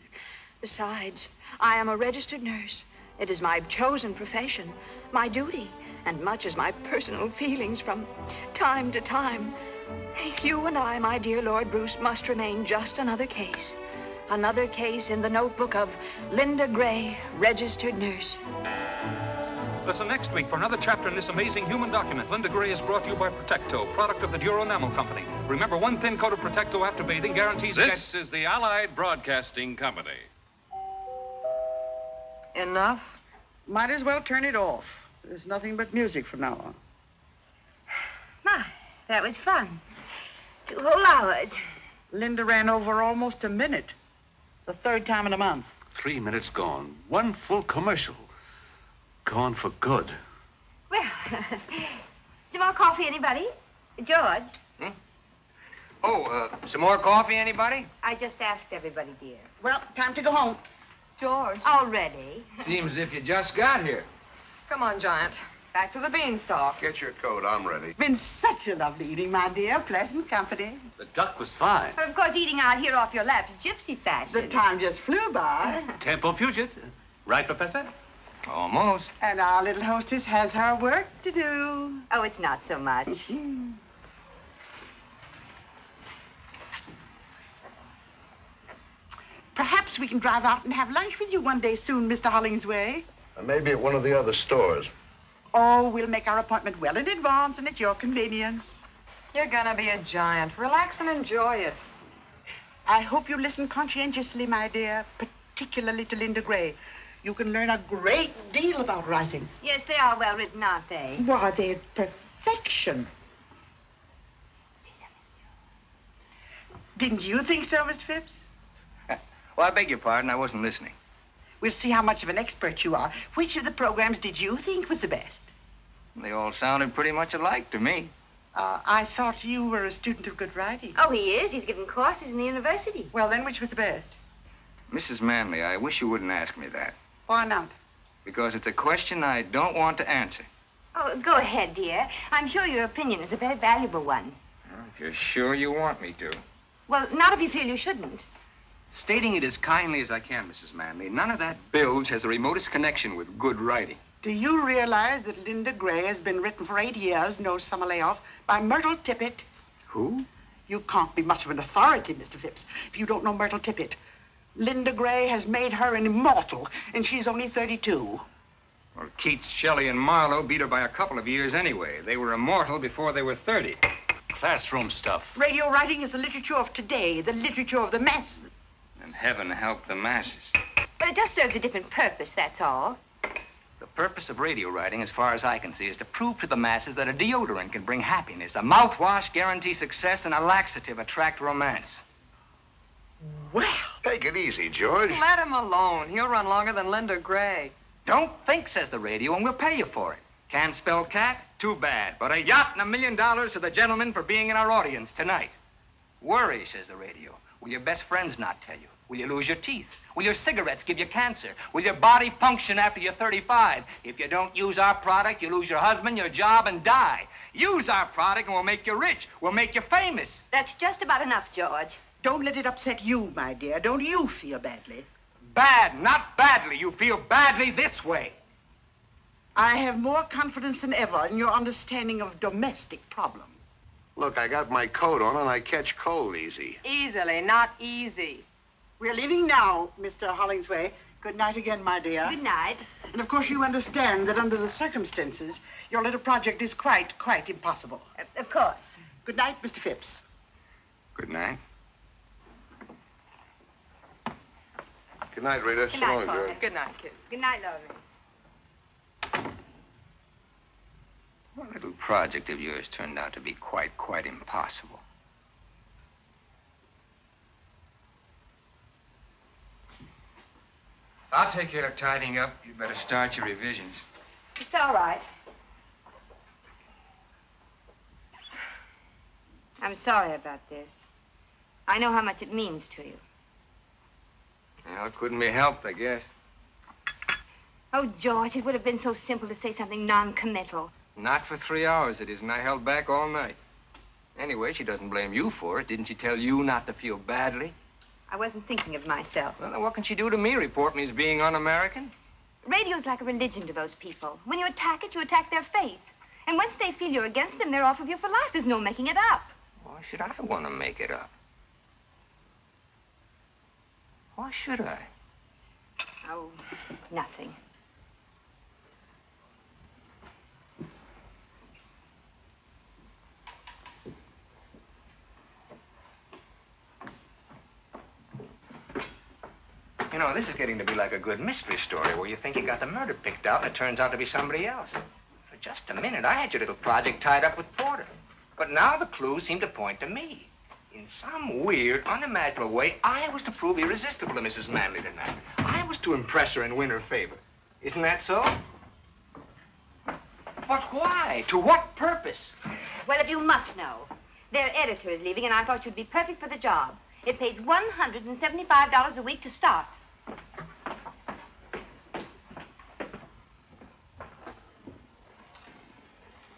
Besides, I am a registered nurse. It is my chosen profession, my duty, and much as my personal feelings from time to time. You and I, my dear Lord Bruce, must remain just another case. Another case in the notebook of Linda Gray, registered nurse. Listen next week for another chapter in this amazing human document. Linda Gray is brought to you by Protecto, product of the Duro Enamel Company. Remember, one thin coat of Protecto after bathing guarantees... This is the Allied Broadcasting Company. Enough? Might as well turn it off. There's nothing but music from now on. My, that was fun. 2 whole hours. Linda ran over almost a minute. The 3rd time in a month. 3 minutes gone. 1 full commercial. Gone for good. Well, some more coffee, anybody? George? Some more coffee, anybody? I just asked everybody, dear. Well, time to go home. George. Already? Seems as if you just got here. Come on, Giant. Back to the beanstalk. Get your coat. I'm ready. Been such a lovely evening, my dear. Pleasant company. The duck was fine. But of course, eating out here off your laps is gypsy fashion. The time just flew by. Tempo Fugit. Right, Professor? Almost. And our little hostess has her work to do. Oh, it's not so much. Perhaps we can drive out and have lunch with you one day soon, Mr. Hollingsway. And maybe at one of the other stores. Oh, we'll make our appointment well in advance and at your convenience. You're gonna be a giant. Relax and enjoy it. I hope you listen conscientiously, my dear, particularly to Linda Gray. You can learn a great deal about writing. Yes, they are well written, aren't they? Why, they're perfection. Didn't you think so, Mr. Phipps? Well, I beg your pardon. I wasn't listening. We'll see how much of an expert you are. Which of the programs did you think was the best? They all sounded pretty much alike to me. I thought you were a student of good writing. Oh, he is. He's given courses in the university. Well, then, which was the best? Mrs. Manley, I wish you wouldn't ask me that. Why not? Because it's a question I don't want to answer. Oh, go ahead, dear. I'm sure your opinion is a very valuable one. If you're sure you want me to. Well, not if you feel you shouldn't. Stating it as kindly as I can, Mrs. Manley, none of that bilge has the remotest connection with good writing. Do you realize that Linda Gray has been written for 8 years, no summer layoff, by Myrtle Tippett? Who? You can't be much of an authority, Mr. Phipps, if you don't know Myrtle Tippett. Linda Gray has made her an immortal, and she's only 32. Well, Keats, Shelley, and Marlowe beat her by a couple of years anyway. They were immortal before they were 30. Classroom stuff. Radio writing is the literature of today, the literature of the masses. And heaven help the masses. But it just serves a different purpose, that's all. The purpose of radio writing, as far as I can see, is to prove to the masses that a deodorant can bring happiness, a mouthwash guarantee success, and a laxative attract romance. Well, take it easy, George. Let him alone. He'll run longer than Linda Gray. Don't think, says the radio, and we'll pay you for it. Can't spell cat? Too bad. But a yacht and $1 million to the gentleman for being in our audience tonight. Worry, says the radio. Will your best friends not tell you? Will you lose your teeth? Will your cigarettes give you cancer? Will your body function after you're 35? If you don't use our product, you lose your husband, your job, and die. Use our product and we'll make you rich. We'll make you famous. That's just about enough, George. Don't let it upset you, my dear. Don't you feel badly? Bad, not badly. You feel badly this way. I have more confidence than ever in your understanding of domestic problems. Look, I got my coat on and I catch cold easy. Easily, not easy. We're leaving now, Mr. Hollingsway. Good night again, my dear. Good night. And of course you understand that under the circumstances, your little project is quite impossible. Of course. Good night, Mr. Phipps. Good night. Good night, Rita. Good So night, long, Father. George. Good night, kids. Good night, lovely. What little project of yours turned out to be quite impossible. I'll take care of tidying up. You better start your revisions. It's all right. I'm sorry about this. I know how much it means to you. Well, it couldn't be helped, I guess. Oh, George, it would have been so simple to say something non-committal. Not for 3 hours, it isn't. I held back all night. Anyway, she doesn't blame you for it. Didn't she tell you not to feel badly? I wasn't thinking of myself. Well, then what can she do to me? Report me as being un-American? Radio's like a religion to those people. When you attack it, you attack their faith. And once they feel you're against them, they're off of you for life. There's no making it up. Why should I want to make it up? Why should I? Oh, nothing. You know, this is getting to be like a good mystery story where you think you got the murder picked out and it turns out to be somebody else. For just a minute, I had your little project tied up with Porter. But now the clues seem to point to me. In some weird, unimaginable way, I was to prove irresistible to Mrs. Manley tonight. I was to impress her and win her favor. Isn't that so? But why? To what purpose? Well, if you must know, their editor is leaving, and I thought you'd be perfect for the job. It pays $175 a week to start.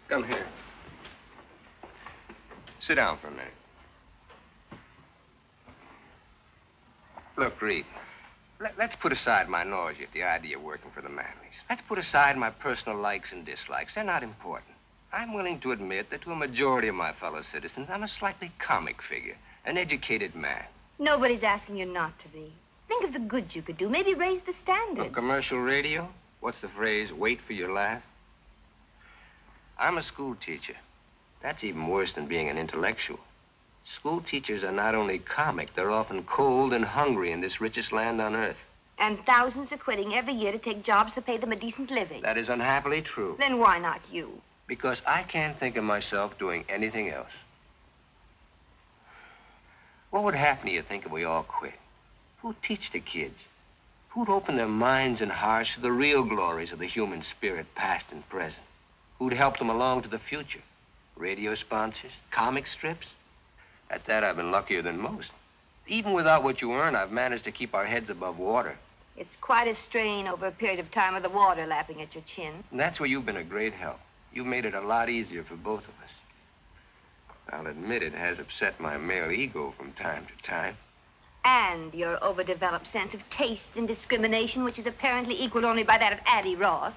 Come here. Sit down for a minute. Look, Reed, let's put aside my nausea at the idea of working for the Manleys. Let's put aside my personal likes and dislikes. They're not important. I'm willing to admit that to a majority of my fellow citizens, I'm a slightly comic figure, an educated man. Nobody's asking you not to be. Think of the good you could do. Maybe raise the standards. Look, commercial radio? What's the phrase? Wait for your laugh? I'm a school teacher. That's even worse than being an intellectual. School teachers are not only comic, they're often cold and hungry in this richest land on earth. And thousands are quitting every year to take jobs that pay them a decent living. That is unhappily true. Then why not you? Because I can't think of myself doing anything else. What would happen, do you think, if we all quit? Who'd teach the kids? Who'd open their minds and hearts to the real glories of the human spirit, past and present? Who'd help them along to the future? Radio sponsors? Comic strips? At that, I've been luckier than most. Even without what you earn, I've managed to keep our heads above water. It's quite a strain over a period of time with the water lapping at your chin. And that's where you've been a great help. You've made it a lot easier for both of us. I'll admit it has upset my male ego from time to time. And your overdeveloped sense of taste and discrimination, which is apparently equaled only by that of Addie Ross.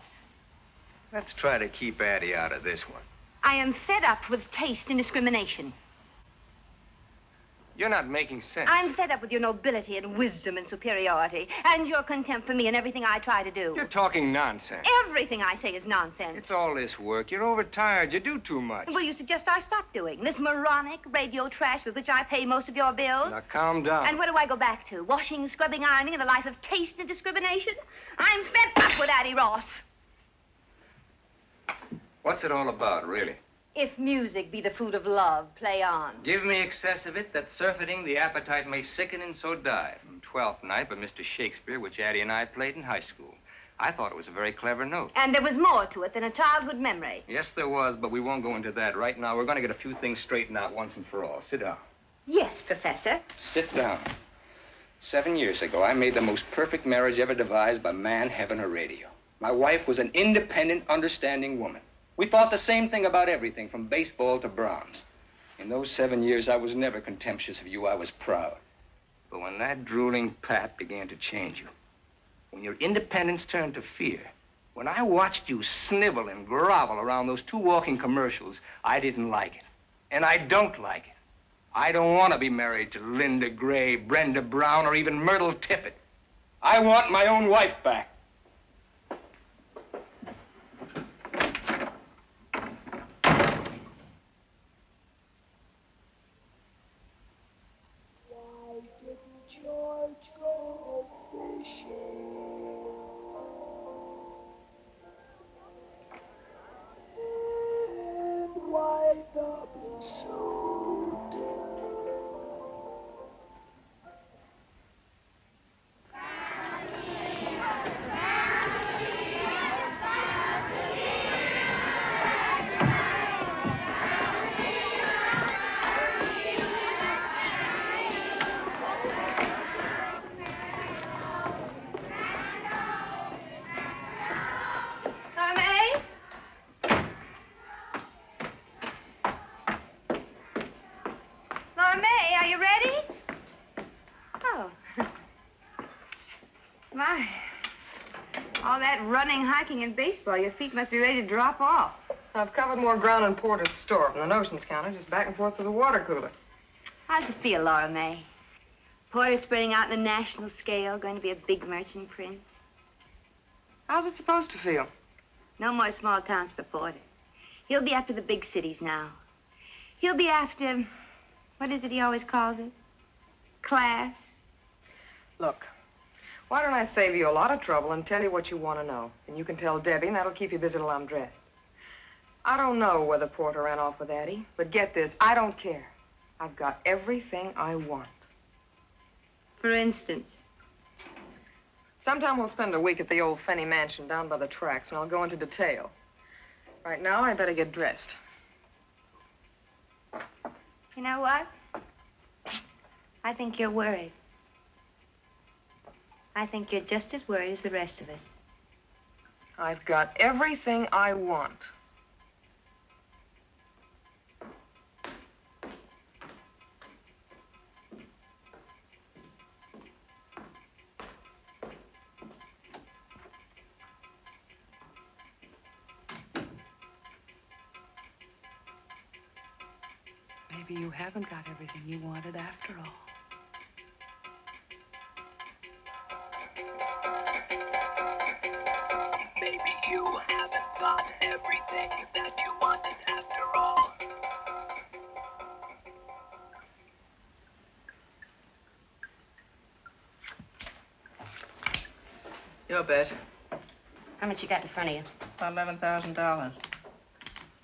Let's try to keep Addie out of this one. I am fed up with taste and discrimination. You're not making sense. I'm fed up with your nobility and wisdom and superiority, and your contempt for me and everything I try to do. You're talking nonsense. Everything I say is nonsense. It's all this work. You're overtired. You do too much. Well, you suggest I stop doing this moronic radio trash with which I pay most of your bills? Now, calm down. And where do I go back to? Washing, scrubbing, ironing, and a life of taste and discrimination? I'm fed up with Addie Ross. What's it all about, really? If music be the food of love, play on. Give me excess of it, that surfeiting the appetite may sicken and so die. From Twelfth Night by Mr. Shakespeare, which Addie and I played in high school. I thought it was a very clever note. And there was more to it than a childhood memory. Yes, there was, but we won't go into that right now. We're going to get a few things straightened out once and for all. Sit down. Yes, Professor. Sit down. 7 years ago, I made the most perfect marriage ever devised by man, heaven, or radio. My wife was an independent, understanding woman. We thought the same thing about everything, from baseball to Brahms. In those 7 years, I was never contemptuous of you. I was proud. But when that drooling pap began to change you, when your independence turned to fear, when I watched you snivel and grovel around those 2 walking commercials, I didn't like it. And I don't like it. I don't want to be married to Linda Gray, Brenda Brown, or even Myrtle Tippett. I want my own wife back. George go fishing. And why the pursuit? My, all that running, hiking, and baseball, your feet must be ready to drop off. I've covered more ground in Porter's store from the notions counter, just back and forth to the water cooler. How's it feel, Laura May? Porter spreading out on a national scale, going to be a big merchant prince. How's it supposed to feel? No more small towns for Porter. He'll be after the big cities now. He'll be after, what is it he always calls it? Class. Look, why don't I save you a lot of trouble and tell you what you want to know? And you can tell Debbie, and that'll keep you busy till I'm dressed. I don't know whether Porter ran off with Addie, but get this, I don't care. I've got everything I want. For instance? Sometime we'll spend a week at the old Fenny mansion down by the tracks, and I'll go into detail. Right now, I better get dressed. You know what? I think you're worried. I think you're just as worried as the rest of us. I've got everything I want. Maybe you haven't got everything you wanted after all. Maybe you haven't got everything that you wanted after all. Your bet. How much you got in front of you? About $11,000.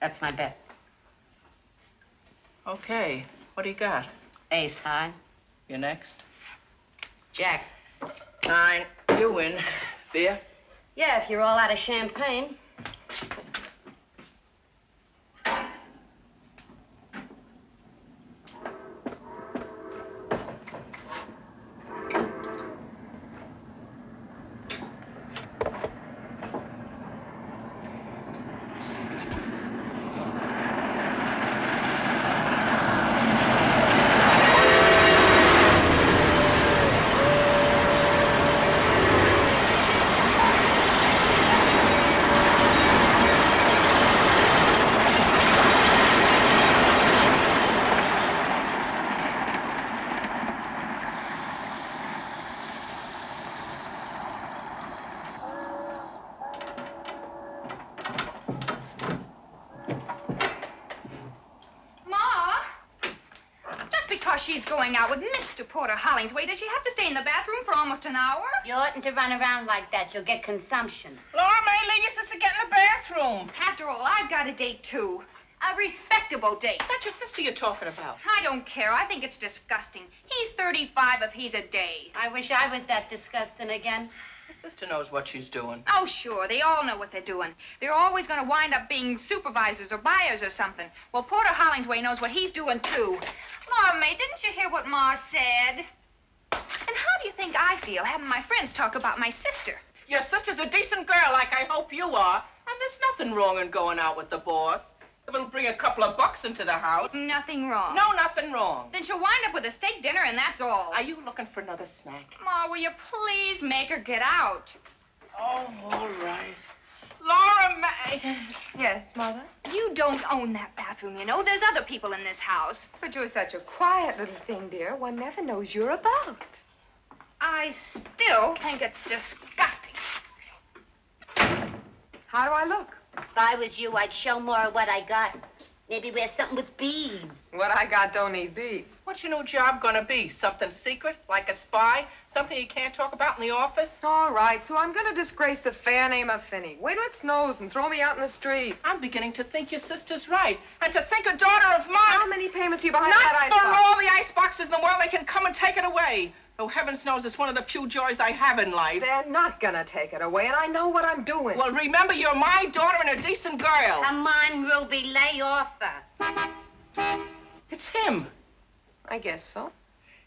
That's my bet. Okay. What do you got? Ace high. You're next. Jack. 9. You win. Beer? Yeah, if you're all out of champagne. She's going out with Mr. Porter Hollingsway. Does she have to stay in the bathroom for almost an hour? You oughtn't to run around like that. You'll get consumption. Laura May, leave your sister get in the bathroom. After all, I've got a date, too. A respectable date. That's your sister you're talking about. I don't care. I think it's disgusting. He's 35 if he's a day. I wish I was that disgusting again. Your sister knows what she's doing. Oh, sure. They all know what they're doing. They're always going to wind up being supervisors or buyers or something. Well, Porter Hollingsway knows what he's doing, too. Laura May, didn't you hear what Ma said? And how do you think I feel having my friends talk about my sister? Your sister's a decent girl, like I hope you are. And there's nothing wrong in going out with the boss. If it'll bring a couple of bucks into the house. Nothing wrong. No, nothing wrong. Then she'll wind up with a steak dinner, and that's all. Are you looking for another snack? Ma, will you please make her get out? Oh, all right. Laura May. Yes, Mother? You don't own that bathroom, you know. There's other people in this house. But you're such a quiet little thing, dear. One never knows you're about. I still think it's disgusting. How do I look? If I was you, I'd show more of what I got. Maybe wear something with beads. What I got don't need beads. What's your new job gonna be? Something secret, like a spy? Something you can't talk about in the office? All right, so I'm gonna disgrace the fair name of Finney. Wait till it snows and throw me out in the street. I'm beginning to think your sister's right. And to think a daughter of mine... How many payments are you behind that Not icebox? for all the iceboxes in the world. They can come and take it away. Though heavens knows it's one of the few joys I have in life. They're not gonna take it away, and I know what I'm doing. Well, remember, you're my daughter and a decent girl. Come on, Ruby, lay off her. It's him. I guess so.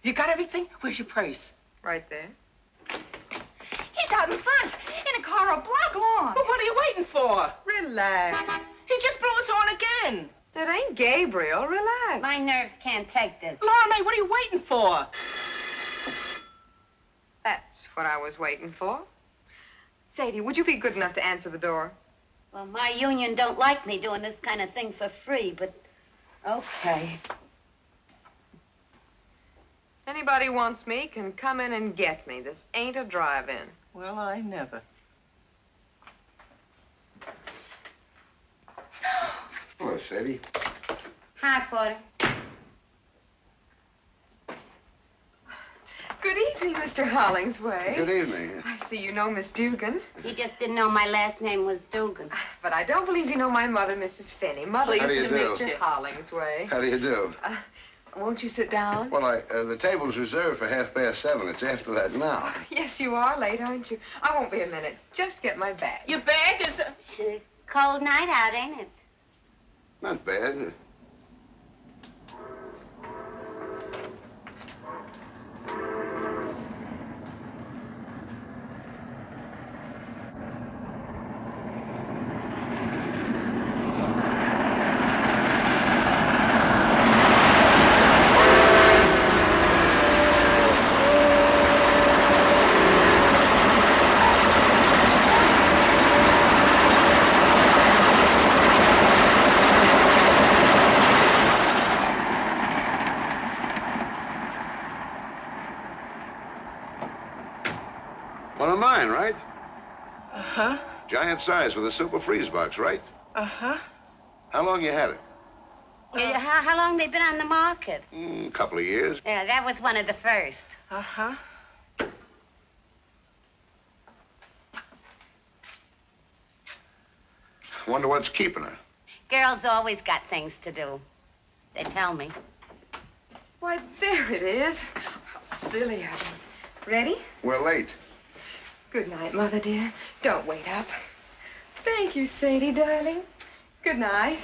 You got everything? Where's your purse? Right there. He's out in front, in a car a block long. Well, what are you waiting for? Relax. He just blew us on again. It ain't Gabriel. Relax. My nerves can't take this. Laura May, what are you waiting for? That's what I was waiting for. Sadie, would you be good enough to answer the door? Well, my union don't like me doing this kind of thing for free, but okay. Anybody wants me can come in and get me. This ain't a drive-in. Well, I never. Hello, Sadie. Hi, Porter. Good evening, Mr. Hollingsway. Good evening. I see you know Miss Dugan. You just didn't know my last name was Dugan. But I don't believe you know my mother, Mrs. Finney. Mother How do is you to do? Mr. Hollingsway. How do you do? Won't you sit down? Well, the table's reserved for 7:30. It's after that now. Yes, you are late, aren't you? I won't be a minute. Just get my bag. Your bag is... It's a cold night out, ain't it? Not bad. One of mine, right? Uh-huh. Giant size with a super freeze box, right? Uh-huh. How long you had it? How long they been on the market? A couple of years. Yeah, that was one of the first. Uh-huh. Wonder what's keeping her. Girls always got things to do. They tell me. Why, there it is. Silly, Addie. Ready? We're late. Good night, Mother dear. Don't wait up. Thank you, Sadie, darling. Good night.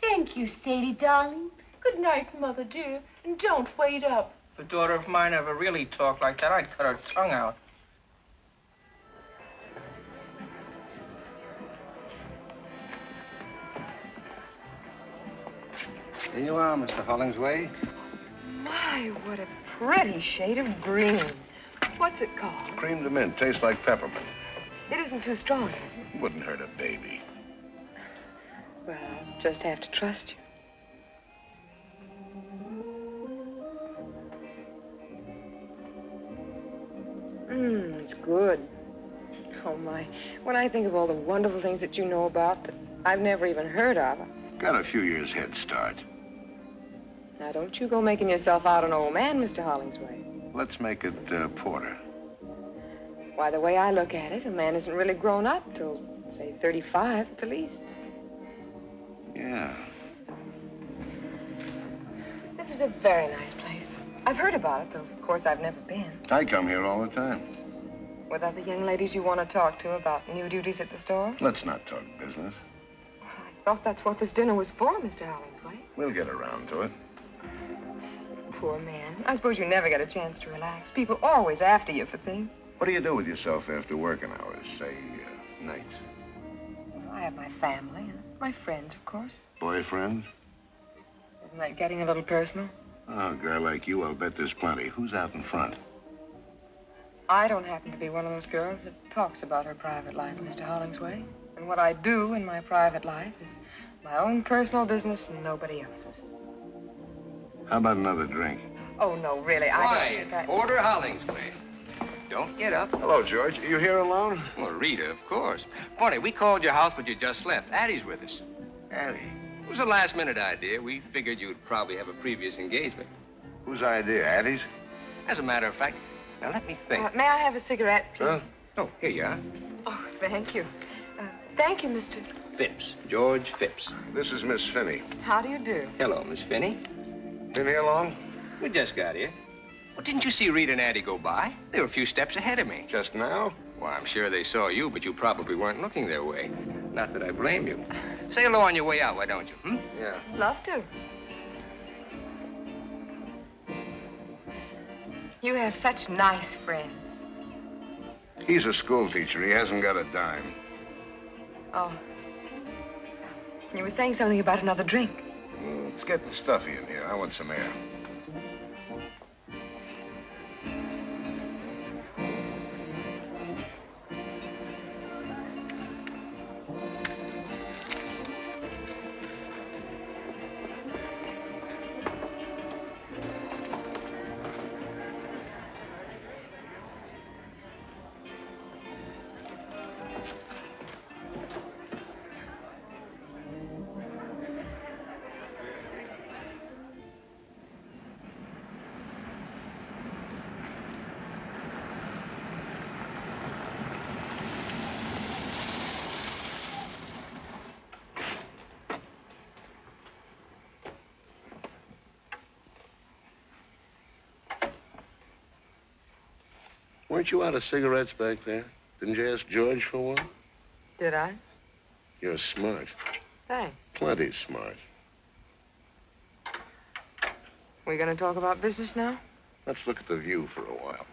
Thank you, Sadie, darling. Good night, Mother dear. And don't wait up. If a daughter of mine ever really talked like that, I'd cut her tongue out. Here you are, Mr. Hollingsway. My, what a pretty shade of green. What's it called? Cream de mint. Tastes like peppermint. It isn't too strong, is it? Wouldn't hurt a baby. Well, I'll just have to trust you. It's good. Oh, my. When I think of all the wonderful things that you know about that I've never even heard of. Got a few years head start. Now, don't you go making yourself out an old man, Mr. Hollingsway. Let's make it porter. Why, the way I look at it, a man isn't really grown up till, say, 35 at the least. Yeah. This is a very nice place. I've heard about it, though, of course, I've never been. I come here all the time. With other young ladies you want to talk to about new duties at the store? Let's not talk business. I thought that's what this dinner was for, Mr. Hollingsway. We'll get around to it. Poor man. I suppose you never get a chance to relax. People always after you for things. What do you do with yourself after working hours, say, nights? I have my family and my friends, of course. Boyfriends? Isn't that getting a little personal? Oh, a girl like you, I'll bet there's plenty. Who's out in front? I don't happen to be one of those girls that talks about her private life, Mr. Hollingsway. And what I do in my private life is my own personal business and nobody else's. How about another drink? Oh, no, really, Why, I don't it's think Porter Hollingsway. Don't get up. Hello, George. Are you here alone? Well, Rita, of course. Funny, we called your house, but you just left. Addie's with us. Addie. It was a last-minute idea. We figured you'd probably have a previous engagement. Whose idea? Addie's? As a matter of fact, now let me think. May I have a cigarette, please? Huh? Oh, here you are. Oh, thank you. Thank you, Mr. Phipps. George Phipps. This is Miss Finney. How do you do? Hello, Miss Finney. Been here long? We just got here. Well, didn't you see Rita and Addie go by? They were a few steps ahead of me. Just now? Well, I'm sure they saw you, but you probably weren't looking their way. Not that I blame you. Say hello on your way out, why don't you, hmm? Yeah. Love to. You have such nice friends. He's a school teacher. He hasn't got a dime. Oh. You were saying something about another drink. It's getting stuffy in here. I want some air. Weren't you out of cigarettes back there? Didn't you ask George for one? Did I? You're smart. Thanks. Plenty smart. We gonna talk about business now? Let's look at the view for a while.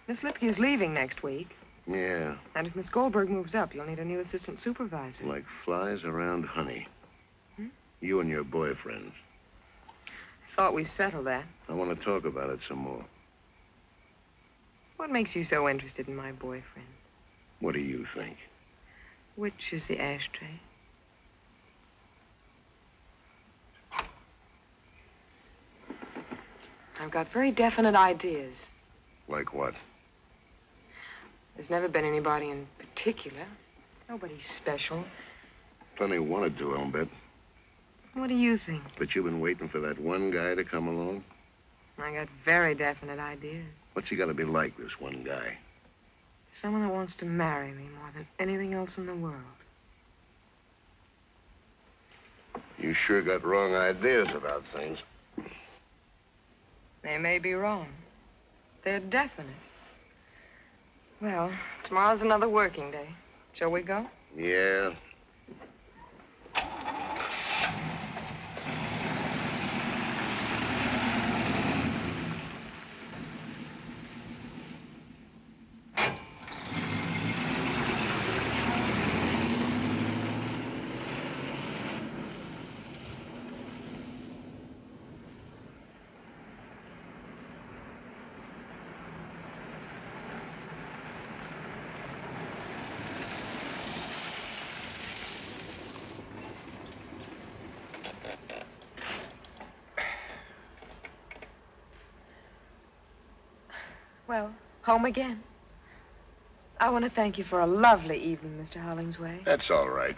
Miss Lipke is leaving next week. Yeah, And if Miss Goldberg moves up, you'll need a new assistant supervisor. like flies around honey. You and your boyfriend. Thought we settled that. I want to talk about it some more. What makes you so interested in my boyfriend? What do you think? Which is the ashtray? I've got very definite ideas. Like what? There's never been anybody in particular. Nobody special. Plenty wanted to, I'll bet. What do you think? But you've been waiting for that one guy to come along? I got very definite ideas. What's he got to be like, this one guy? Someone that wants to marry me more than anything else in the world. You sure got wrong ideas about things. They may be wrong. They're definite. Well, tomorrow's another working day. Shall we go? Yeah. Well, home again. I want to thank you for a lovely evening, Mr. Hollingsway. That's all right.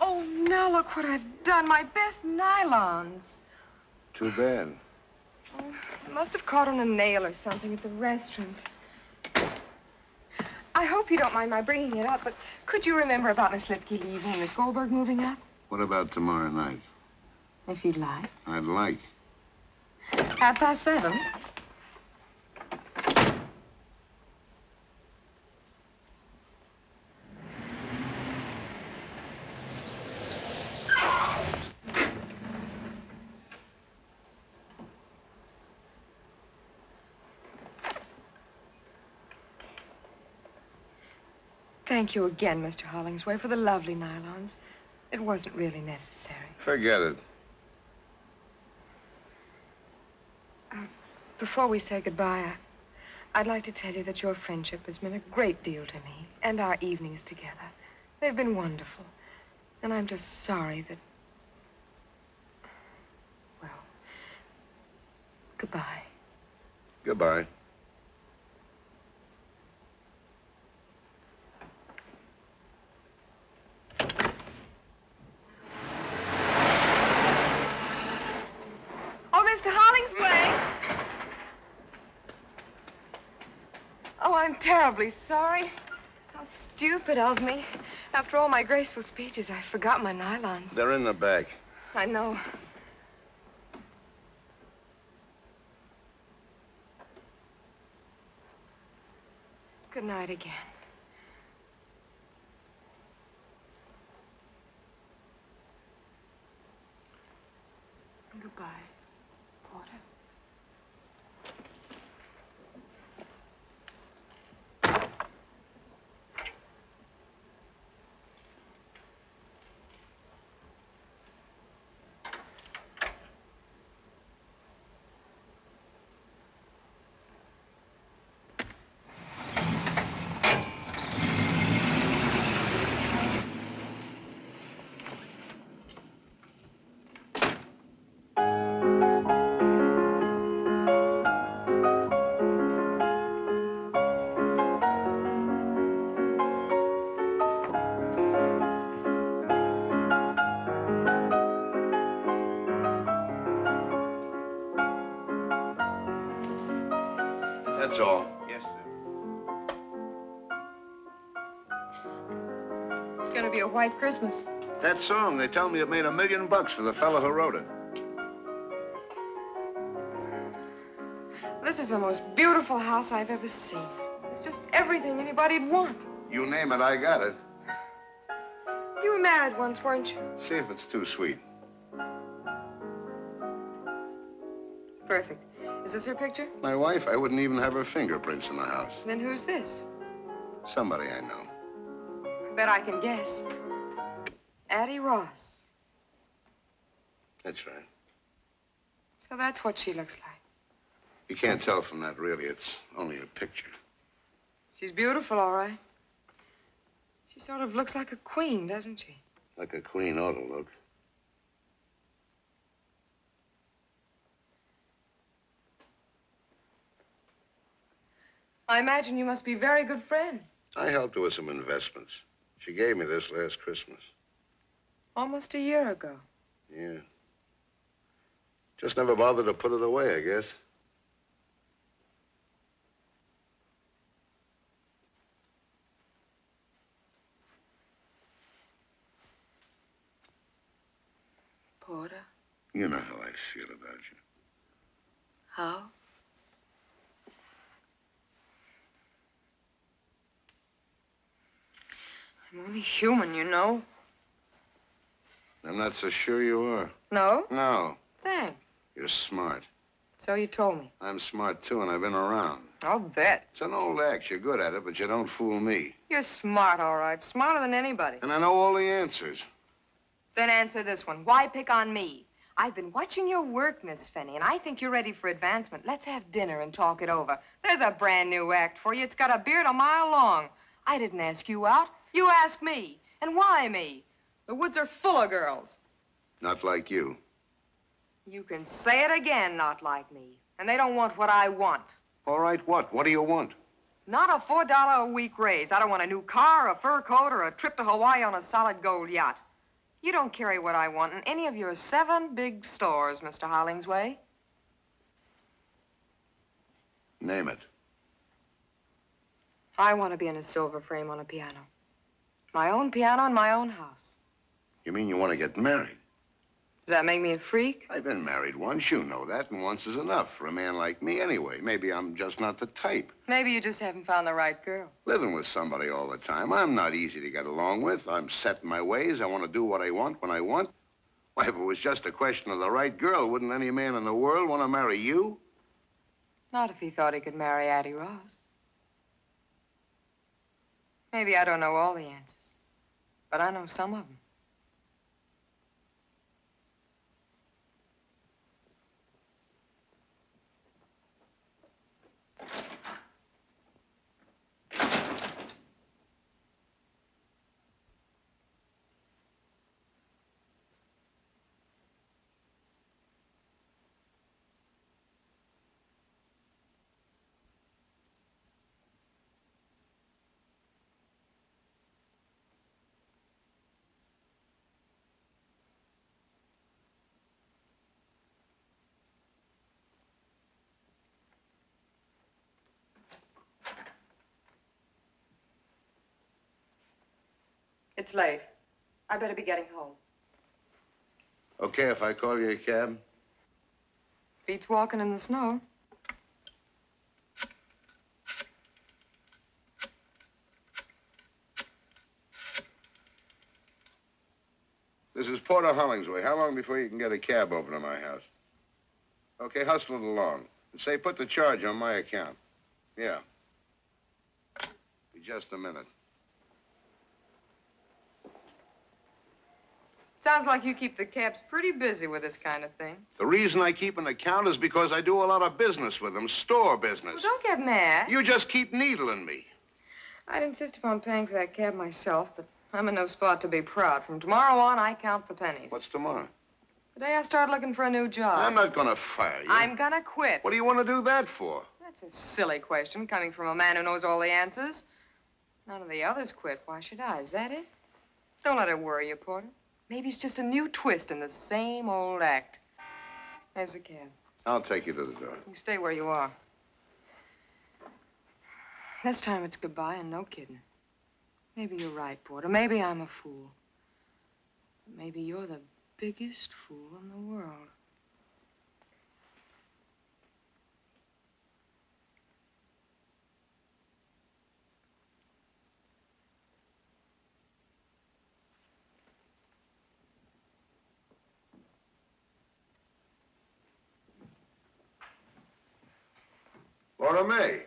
Oh, now look what I've done. My best nylons. Too bad. Oh, I must have caught on a nail or something at the restaurant. I hope you don't mind my bringing it up, but could you remember about Miss Lipke leaving and Miss Goldberg moving up? What about tomorrow night? If you'd like. I'd like. 7:30. Thank you again, Mr. Hollingsway, for the lovely nylons. It wasn't really necessary. Forget it. Before we say goodbye, I'd like to tell you that your friendship has meant a great deal to me, and our evenings together. They've been wonderful. And I'm just sorry that... Well, goodbye. Goodbye. Oh, Mr. Hollingsway! Oh, I'm terribly sorry. How stupid of me. After all my graceful speeches, I forgot my nylons. They're in the back. I know. Good night again. And goodbye, Porter. That's all. Yes, sir. It's gonna be a white Christmas. That song, they tell me it made $1 million for the fellow who wrote it. This is the most beautiful house I've ever seen. It's just everything anybody'd want. You name it, I got it. You were married once, weren't you? See if it's too sweet. Perfect. Is this her picture? My wife, I wouldn't even have her fingerprints in the house. Then who's this? Somebody I know. I bet I can guess. Addie Ross. That's right. So that's what she looks like. You can't tell from that, really. It's only a picture. She's beautiful, all right. She sort of looks like a queen, doesn't she? Like a queen ought to look. I imagine you must be very good friends. I helped her with some investments. She gave me this last Christmas. Almost a year ago. Yeah. Just never bothered to put it away, I guess. Porter, You know how I feel about you. how? I'm only human, you know. I'm not so sure you are. No? No. Thanks. You're smart. So you told me. I'm smart, too, and I've been around. I'll bet. It's an old act. You're good at it, but you don't fool me. You're smart, all right. Smarter than anybody. And I know all the answers. Then answer this one. Why pick on me? I've been watching your work, Miss Finney, and I think you're ready for advancement. Let's have dinner and talk it over. There's a brand new act for you. It's got a beard a mile long. I didn't ask you out. You asked me. And why me? The woods are full of girls. Not like you. You can say it again, not like me. And they don't want what I want. All right, what? What do you want? Not a $4 a week raise. I don't want a new car, a fur coat, or a trip to Hawaii on a solid gold yacht. You don't carry what I want in any of your 7 big stores, Mr. Hollingsway. Name it. I want to be in a silver frame on a piano. My own piano in my own house. You mean you want to get married? Does that make me a freak? I've been married once, you know that, and once is enough for a man like me anyway. Maybe I'm just not the type. Maybe you just haven't found the right girl. Living with somebody all the time, I'm not easy to get along with. I'm set in my ways. I want to do what I want when I want. Why, if it was just a question of the right girl, wouldn't any man in the world want to marry you? Not if he thought he could marry Addie Ross. Maybe I don't know all the answers, but I know some of them. It's late. I better be getting home. Okay, if I call you a cab? Beats walking in the snow. This is Porter Hollingsway. How long before you can get a cab over to my house? Okay, hustle it along. And say, put the charge on my account. Yeah. Be just a minute. Sounds like you keep the cabs pretty busy with this kind of thing. The reason I keep an account is because I do a lot of business with them, store business. Well, don't get mad. You just keep needling me. I'd insist upon paying for that cab myself, but I'm in no spot to be proud. From tomorrow on, I count the pennies. What's tomorrow? The day I start looking for a new job. I'm not gonna fire you. I'm gonna quit. What do you want to do that for? That's a silly question, coming from a man who knows all the answers. None of the others quit. Why should I? Is that it? Don't let it worry you, Porter. Maybe it's just a new twist in the same old act. There's a cab. I'll take you to the door. You stay where you are. This time it's goodbye and no kidding. Maybe you're right, Porter. Maybe I'm a fool. But maybe you're the biggest fool in the world. Laura May.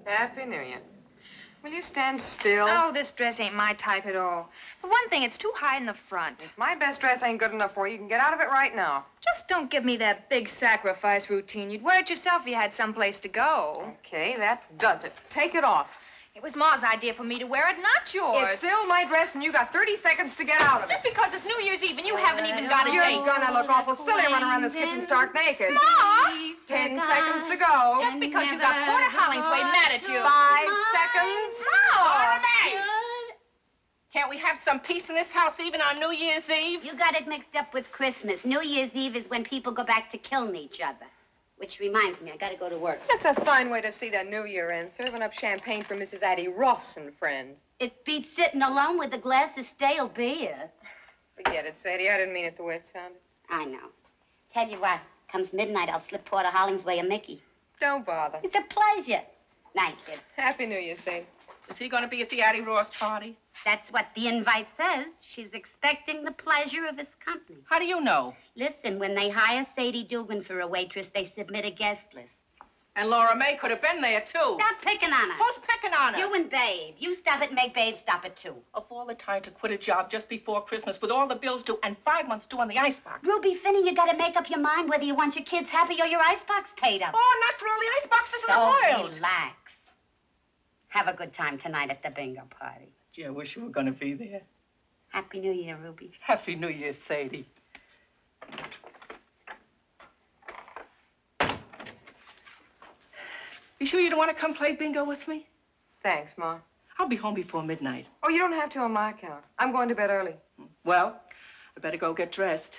Happy New Year. Will you stand still? Oh, this dress ain't my type at all. For one thing, it's too high in the front. If my best dress ain't good enough for you, you can get out of it right now. Just don't give me that big sacrifice routine. You'd wear it yourself if you had someplace to go. Okay, that does it. Take it off. It was Ma's idea for me to wear it, not yours. It's still my dress, and you got 30 seconds to get out of it. Just because it's New Year's Eve and you haven't even got a You're date. gonna look awful silly running around this kitchen stark naked. Ma! 10 seconds to go. Just because you got Porter Hollingsway mad at you. 5 seconds. Ma! Can't we have some peace in this house even on New Year's Eve? You got it mixed up with Christmas. New Year's Eve is when people go back to killing each other. Which reminds me, I gotta go to work. That's a fine way to see the New Year end, serving up champagne for Mrs. Addie Ross and friends. It beats sitting alone with a glass of stale beer. Forget it, Sadie. I didn't mean it the way it sounded. I know. Tell you what, comes midnight, I'll slip Porter Hollingsway a Mickey. Don't bother. It's a pleasure. Night, kid. Happy New Year, Sadie. Is he going to be at the Addie Ross party? That's what the invite says. She's expecting the pleasure of his company. How do you know? Listen, when they hire Sadie Dugan for a waitress, they submit a guest list. And Laura May could have been there, too. Stop picking on her. Who's picking on her? You and Babe. You stop it and make Babe stop it, too. Of all the time to quit a job just before Christmas with all the bills due and 5 months due on the icebox. Ruby Finney, you gotta make up your mind whether you want your kids happy or your icebox paid up. Oh, not for all the iceboxes in the world. Relax. Have a good time tonight at the bingo party. Gee, I wish you were going to be there. Happy New Year, Ruby. Happy New Year, Sadie. You sure you don't want to come play bingo with me? Thanks, Ma. I'll be home before midnight. Oh, you don't have to on my account. I'm going to bed early. Well, I better go get dressed.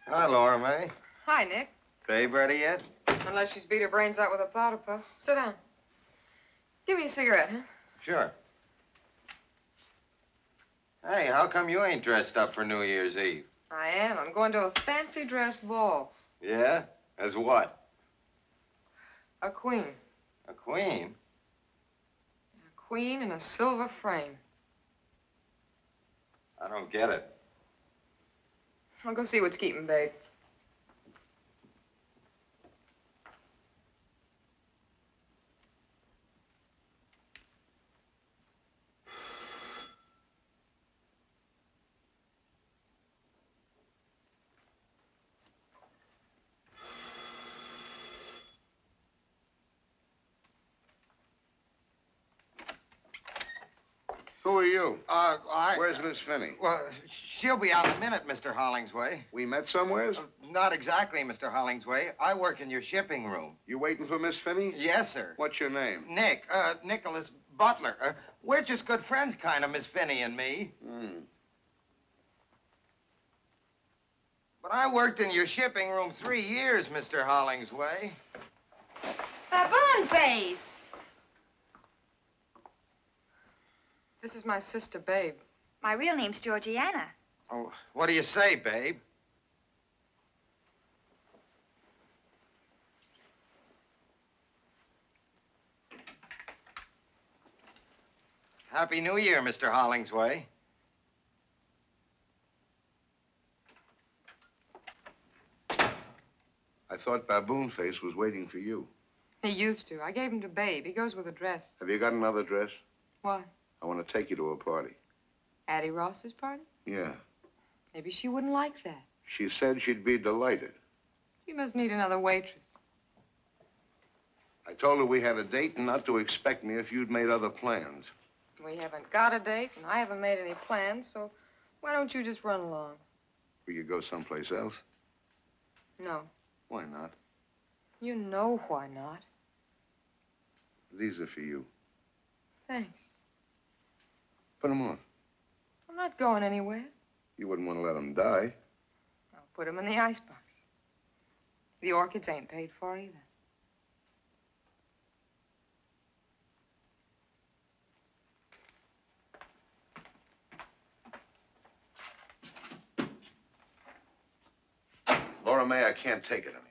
Hi, Laura May. Hi, Nick. Babe ready yet? Unless she's beat her brains out with a powder puff. Sit down. Give me a cigarette, huh? Sure. Hey, how come you ain't dressed up for New Year's Eve? I am. I'm going to a fancy dress ball. Yeah? As what? A queen. A queen? A queen in a silver frame. I don't get it. I'll go see what's keeping Babe. Who are you? I... Where's Miss Finney? Well, she'll be out in a minute, Mr. Hollingsway. We met somewheres? Not exactly, Mr. Hollingsway. I work in your shipping room. You waiting for Miss Finney? Yes, sir. What's your name? Nick, Nicholas Butler. We're just good friends, kind of, Miss Finney and me. But I worked in your shipping room 3 years, Mr. Hollingsway. Baboon face. This is my sister, Babe. My real name's Georgiana. Oh, what do you say, Babe? Happy New Year, Mr. Hollingsway. I thought Baboon Face was waiting for you. He used to. I gave him to Babe. He goes with a dress. Have you got another dress? Why? I want to take you to a party. Addie Ross's party? Yeah. Maybe she wouldn't like that. She said she'd be delighted. She must need another waitress. I told her we had a date and not to expect me if you'd made other plans. We haven't got a date, and I haven't made any plans, so why don't you just run along? We could go someplace else. No. Why not? You know why not. These are for you. Thanks. Put them on. I'm not going anywhere. You wouldn't want to let them die. I'll put them in the icebox. The orchids ain't paid for either. Laura May, I can't take it anymore.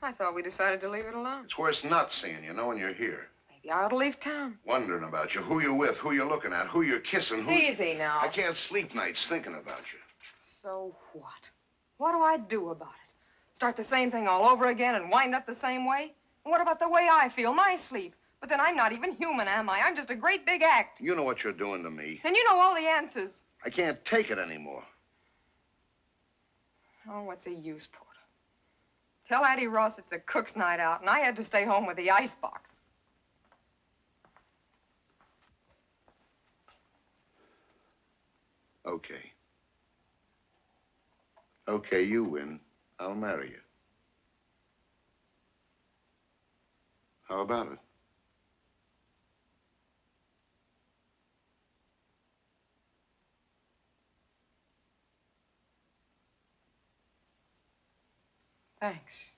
I thought we decided to leave it alone. It's worse not seeing you, knowing you're here. Maybe I ought to leave town. Wondering about you, who you're with, who you're looking at, who you're kissing, who... Easy now. I can't sleep nights thinking about you. So what? What do I do about it? Start the same thing all over again and wind up the same way? And what about the way I feel, my sleep? But then I'm not even human, am I? I'm just a great big act. You know what you're doing to me. And you know all the answers. I can't take it anymore. Oh, what's the use, Porter? Tell Addie Ross it's a cook's night out, and I had to stay home with the icebox. Okay. Okay, you win. I'll marry you. How about it? Thanks.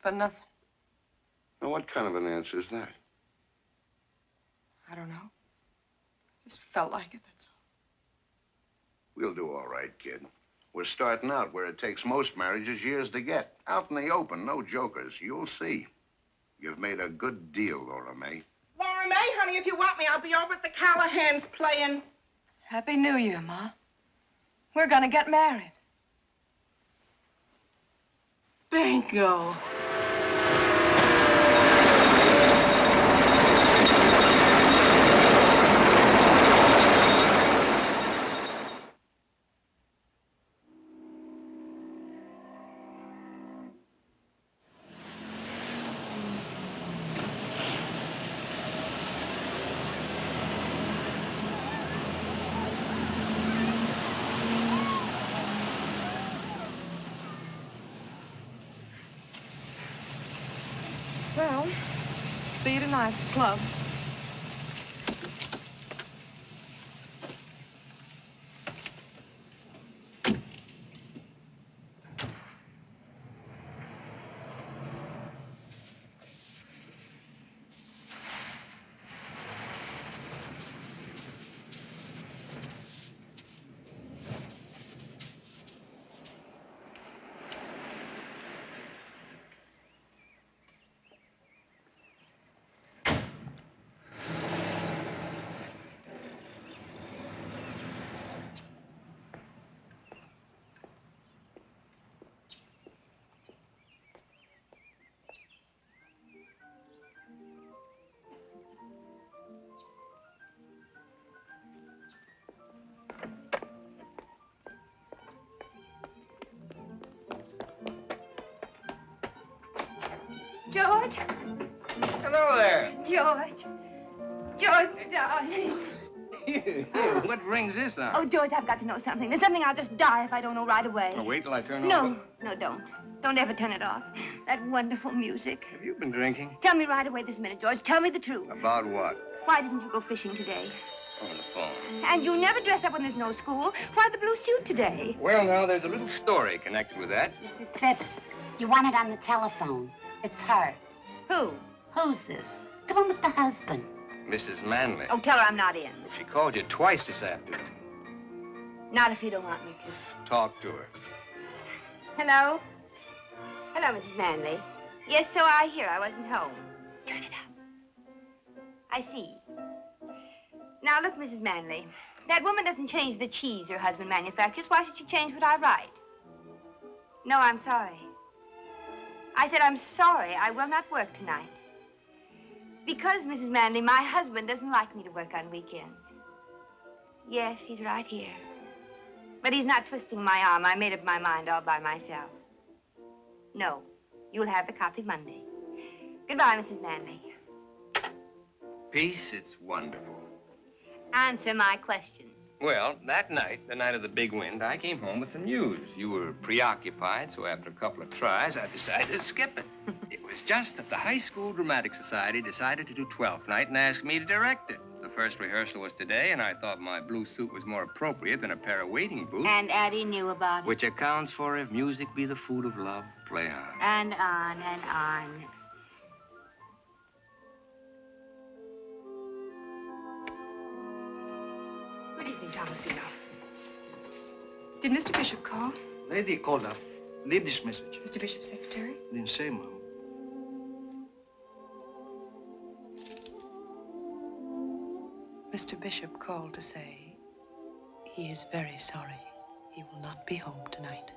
For nothing. Now, what kind of an answer is that? I don't know. Just felt like it, that's all. We'll do all right, kid. We're starting out where it takes most marriages years to get. Out in the open, no jokers. You'll see. You've made a good deal, Laura May. Laura May, honey, if you want me, I'll be over at the Callahans playing. Happy New Year, Ma. We're gonna get married. Bingo. Well, see you tonight at the club. George? Hello there. George. George, darling. Here, what brings this on? Oh, George, I've got to know something. There's something I'll just die if I don't know right away. Oh, wait till I turn No, off. no, don't. Don't ever turn it off. That wonderful music. Have you been drinking? Tell me right away this minute, George. Tell me the truth. About what? Why didn't you go fishing today? On the phone. And you never dress up when there's no school. Why the blue suit today? Well, now, there's a little story connected with that. Mrs. Phipps, you want it on the telephone. It's her. Who? Who's this? The one with the husband. Mrs. Manley. Oh, tell her I'm not in. She called you twice this afternoon. Not if you don't want me to. Talk to her. Hello? Hello, Mrs. Manley. Yes, so I hear. I wasn't home. Turn it up. I see. Now, look, Mrs. Manley. That woman doesn't change the cheese her husband manufactures. Why should she change what I write? No, I'm sorry. I said I'm sorry. I will not work tonight. Because, Mrs. Manley, my husband doesn't like me to work on weekends. Yes, he's right here. But he's not twisting my arm. I made up my mind all by myself. No, you'll have the copy Monday. Goodbye, Mrs. Manley. Peace, it's wonderful. Answer my questions. Well, that night, the night of the big wind, I came home with the news. You were preoccupied, so after a couple of tries, I decided to skip it. It was just that the High School Dramatic Society decided to do 12th night and asked me to direct it. The first rehearsal was today, and I thought my blue suit was more appropriate than a pair of wading boots. And Addie knew about it. Which accounts for if music be the food of love, play on. And on and on. Good evening, Thomasino. Did Mr. Bishop call? Lady called up. Leave this message. Mr. Bishop's secretary? Didn't say, Mom. Mr. Bishop called to say he is very sorry. He will not be home tonight.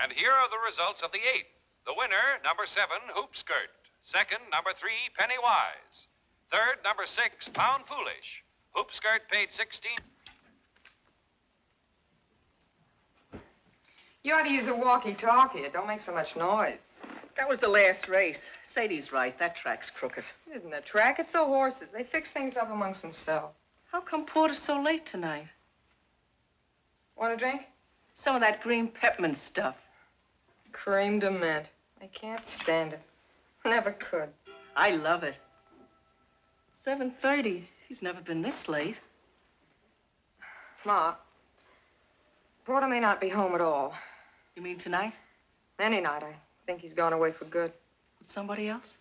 And here are the results of the 8th. The winner, number 7, Hoop Skirt. Second, number 3, Pennywise. Third, number 6, Pound Foolish. Hoop Skirt paid 16. You ought to use a walkie-talkie. It don't make so much noise. That was the last race. Sadie's right. That track's crooked. It isn't a track. It's the horses. They fix things up amongst themselves. How come Porter's so late tonight? Want a drink? Some of that green peppermint stuff. Cream de mint. I can't stand it. Never could. I love it. 7:30. He's never been this late. Ma, Porter may not be home at all. You mean tonight? Any night. I think he's gone away for good. With somebody else?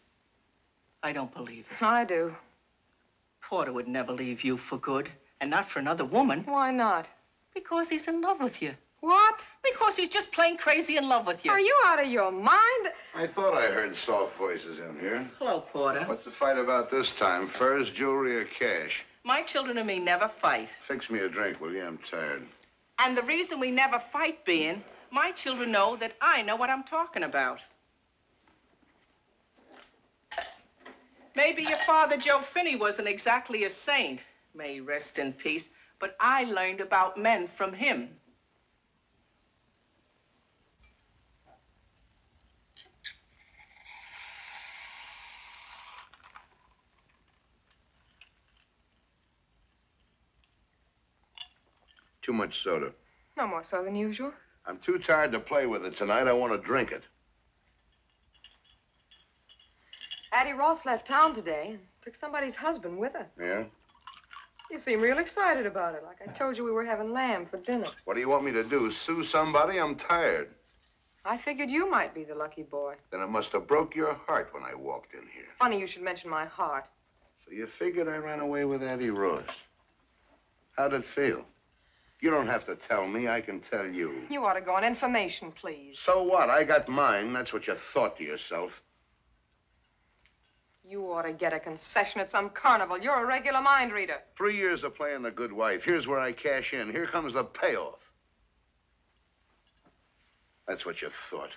I don't believe it. I do. Porter would never leave you for good, and not for another woman. Why not? Because he's in love with you. What? Because he's just plain crazy in love with you. Are you out of your mind? I thought I heard soft voices in here. Hello, Porter. What's the fight about this time? Furs, jewelry, or cash? My children and me never fight. Fix me a drink, will you? I'm tired. And the reason we never fight being, my children know that I know what I'm talking about. Maybe your father, Joe Finney, wasn't exactly a saint. May he rest in peace. But I learned about men from him. Too much soda. No more so than usual. I'm too tired to play with it tonight. I want to drink it. Addie Ross left town today and took somebody's husband with her. Yeah? You seem real excited about it, like I told you we were having lamb for dinner. What do you want me to do? Sue somebody? I'm tired. I figured you might be the lucky boy. Then it must have broke your heart when I walked in here. Funny you should mention my heart. So you figured I ran away with Addie Ross. How'd it feel? You don't have to tell me. I can tell you. You ought to go on information, please. So what? I got mine. That's what you thought to yourself. You ought to get a concession at some carnival. You're a regular mind reader. 3 years of playing the good wife. Here's where I cash in. Here comes the payoff. That's what you thought.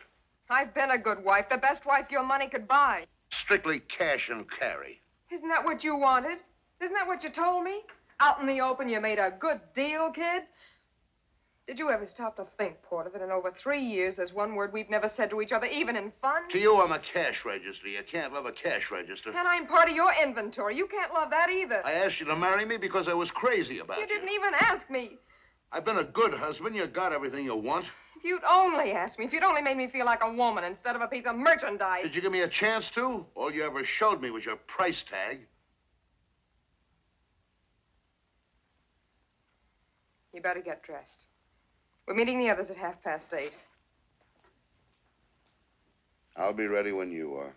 I've been a good wife, the best wife your money could buy. Strictly cash and carry. Isn't that what you wanted? Isn't that what you told me? Out in the open, you made a good deal, kid? Did you ever stop to think, Porter, that in over 3 years, there's one word we've never said to each other, even in fun? To you, I'm a cash register. You can't love a cash register. And I'm part of your inventory. You can't love that either. I asked you to marry me because I was crazy about you. You didn't even ask me. I've been a good husband. You got everything you want. If you'd only asked me, if you'd only made me feel like a woman instead of a piece of merchandise. Did you give me a chance to? All you ever showed me was your price tag. You better get dressed. We're meeting the others at 8:30. I'll be ready when you are.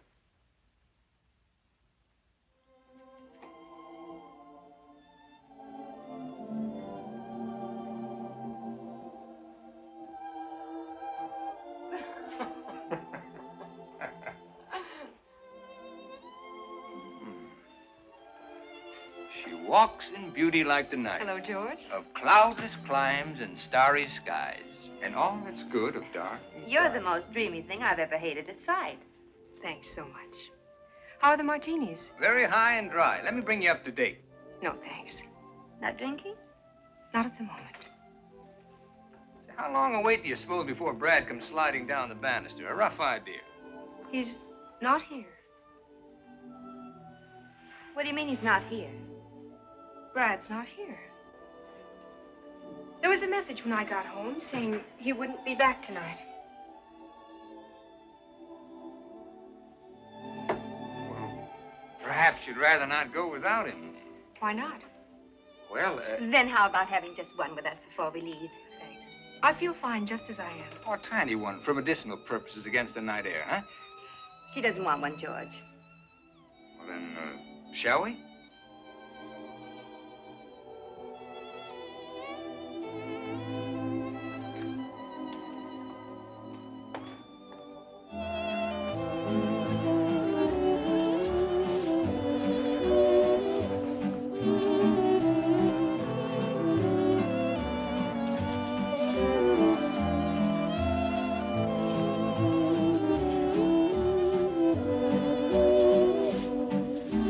She walks in beauty like the night. Hello, George. Of cloudless climes and starry skies. And all that's good of dark. You're the most dreamy thing I've ever hated at sight. Thanks so much. How are the martinis? Very high and dry. Let me bring you up to date. No, thanks. Not drinking? Not at the moment. So how long a wait do you suppose before Brad comes sliding down the banister? A rough idea. He's not here. What do you mean he's not here? Brad's not here. There was a message when I got home saying he wouldn't be back tonight. Perhaps you'd rather not go without him. Why not? Well, Then how about having just one with us before we leave? Thanks. I feel fine just as I am. oh, a tiny one for medicinal purposes against the night air, huh? She doesn't want one, George. Well, then, shall we?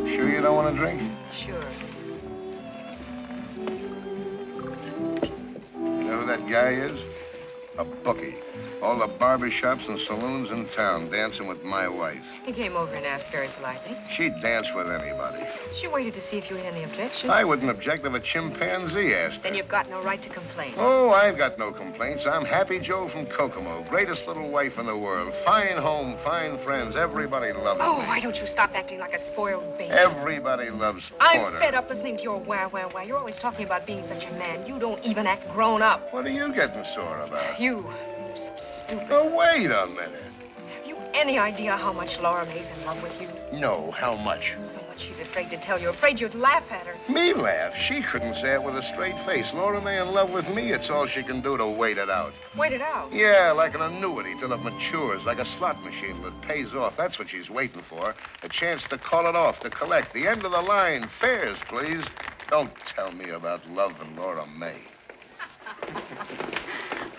Sure you don't want to drink? Sure. You know who that guy is? A bookie. All the barbershops and saloons in town dancing with my wife. He came over and asked very politely. She'd dance with anybody. She waited to see if you had any objections. I wouldn't object if a chimpanzee asked her. Then you've got no right to complain. Oh, I've got no complaints. I'm Happy Joe from Kokomo. Greatest little wife in the world. Fine home, fine friends. Everybody loves Oh, me. why don't you stop acting like a spoiled baby? Everybody loves Porter. I'm fed up listening to your wah, wah, wah. You're always talking about being such a man. You don't even act grown up. What are you getting sore about? You're so stupid. Oh, wait a minute. Have you any idea how much Laura May's in love with you? No, how much? So much she's afraid to tell you. Afraid you'd laugh at her. Me laugh? She couldn't say it with a straight face. Laura May in love with me, it's all she can do to wait it out. Wait it out. Yeah, like an annuity till it matures, like a slot machine that pays off. That's what she's waiting for. A chance to call it off, to collect. The end of the line. Fares, please. Don't tell me about love and Laura May.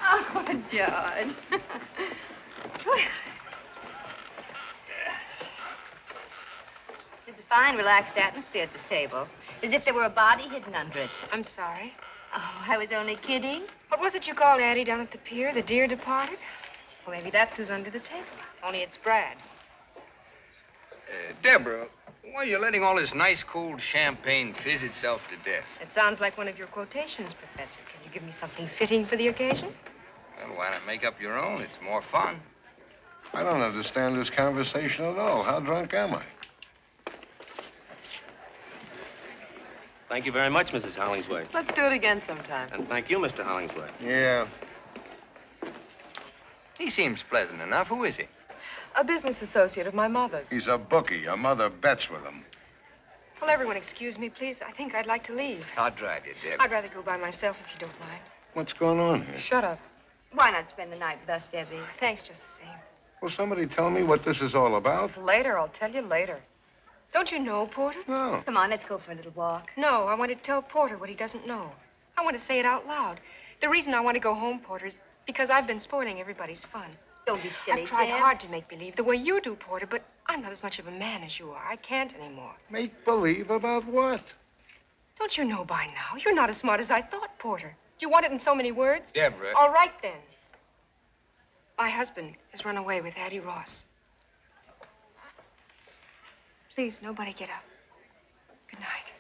Oh, George. There's a fine, relaxed atmosphere at this table, as if there were a body hidden under it. I'm sorry. Oh, I was only kidding. What was it you called Addie down at the pier? The dear departed? Well, maybe that's who's under the table. Only it's Brad. Deborah, why are you letting all this nice cold champagne fizz itself to death? It sounds like one of your quotations, Professor. Can you give me something fitting for the occasion? Well, why not make up your own? It's more fun. I don't understand this conversation at all. How drunk am I? Thank you very much, Mrs. Hollingsway. Let's do it again sometime. And thank you, Mr. Hollingsway. Yeah. He seems pleasant enough. Who is he? A business associate of my mother's. He's a bookie. Your mother bets with him. Will everyone excuse me, please? I think I'd like to leave. I'll drive you, Deb. I'd rather go by myself if you don't mind. What's going on here? Shut up. Why not spend the night with us, Debbie? Thanks just the same. Will somebody tell me what this is all about? Later, I'll tell you later. Don't you know, Porter? No. Come on, let's go for a little walk. No, I want to tell Porter what he doesn't know. I want to say it out loud. The reason I want to go home, Porter, is because I've been spoiling everybody's fun. Don't be silly, I've tried Deb. hard to make believe the way you do, Porter, but I'm not as much of a man as you are. I can't anymore. Make believe about what? Don't you know by now? You're not as smart as I thought, Porter. Do you want it in so many words? Deborah. All right, then. My husband has run away with Addie Ross. Please, nobody get up. Good night.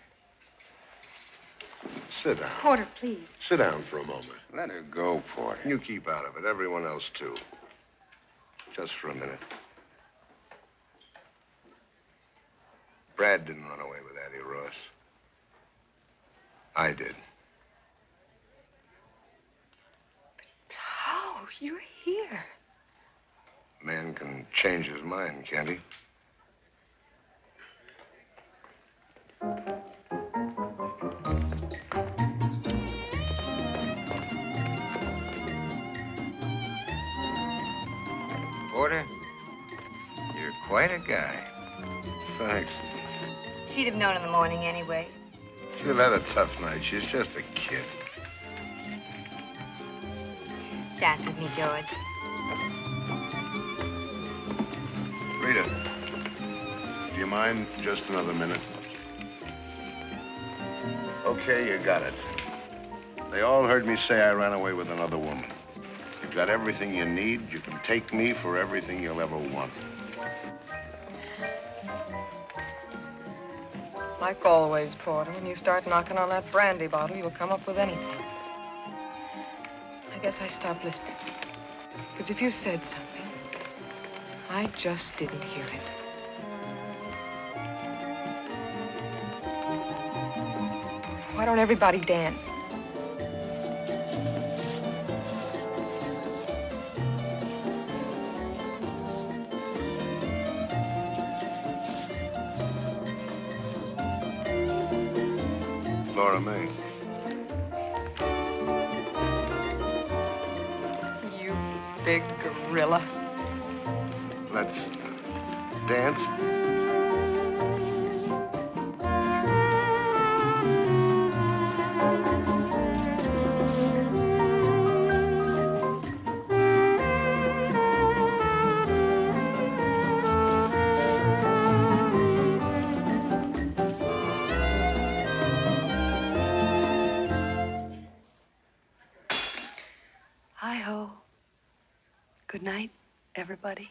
Sit down. Porter, please. Sit down for a moment. Let her go, Porter. You keep out of it. Everyone else, too. Just for a minute. Brad didn't run away with Addie Ross. I did. How? You're here. A man can change his mind, can't he? Porter, you're quite a guy. Thanks. She'd have known in the morning anyway. She'd have had a tough night. She's just a kid. Dance with me, George. Rita, do you mind just another minute? Okay, you got it. They all heard me say I ran away with another woman. You've got everything you need. You can take me for everything you'll ever want. Like always, Porter, when you start knocking on that brandy bottle, you'll come up with anything. I guess I stopped listening. Because if you said something, I just didn't hear it. Why don't everybody dance? Laura May. You big gorilla. Let's dance. Hi-ho. Good night, everybody.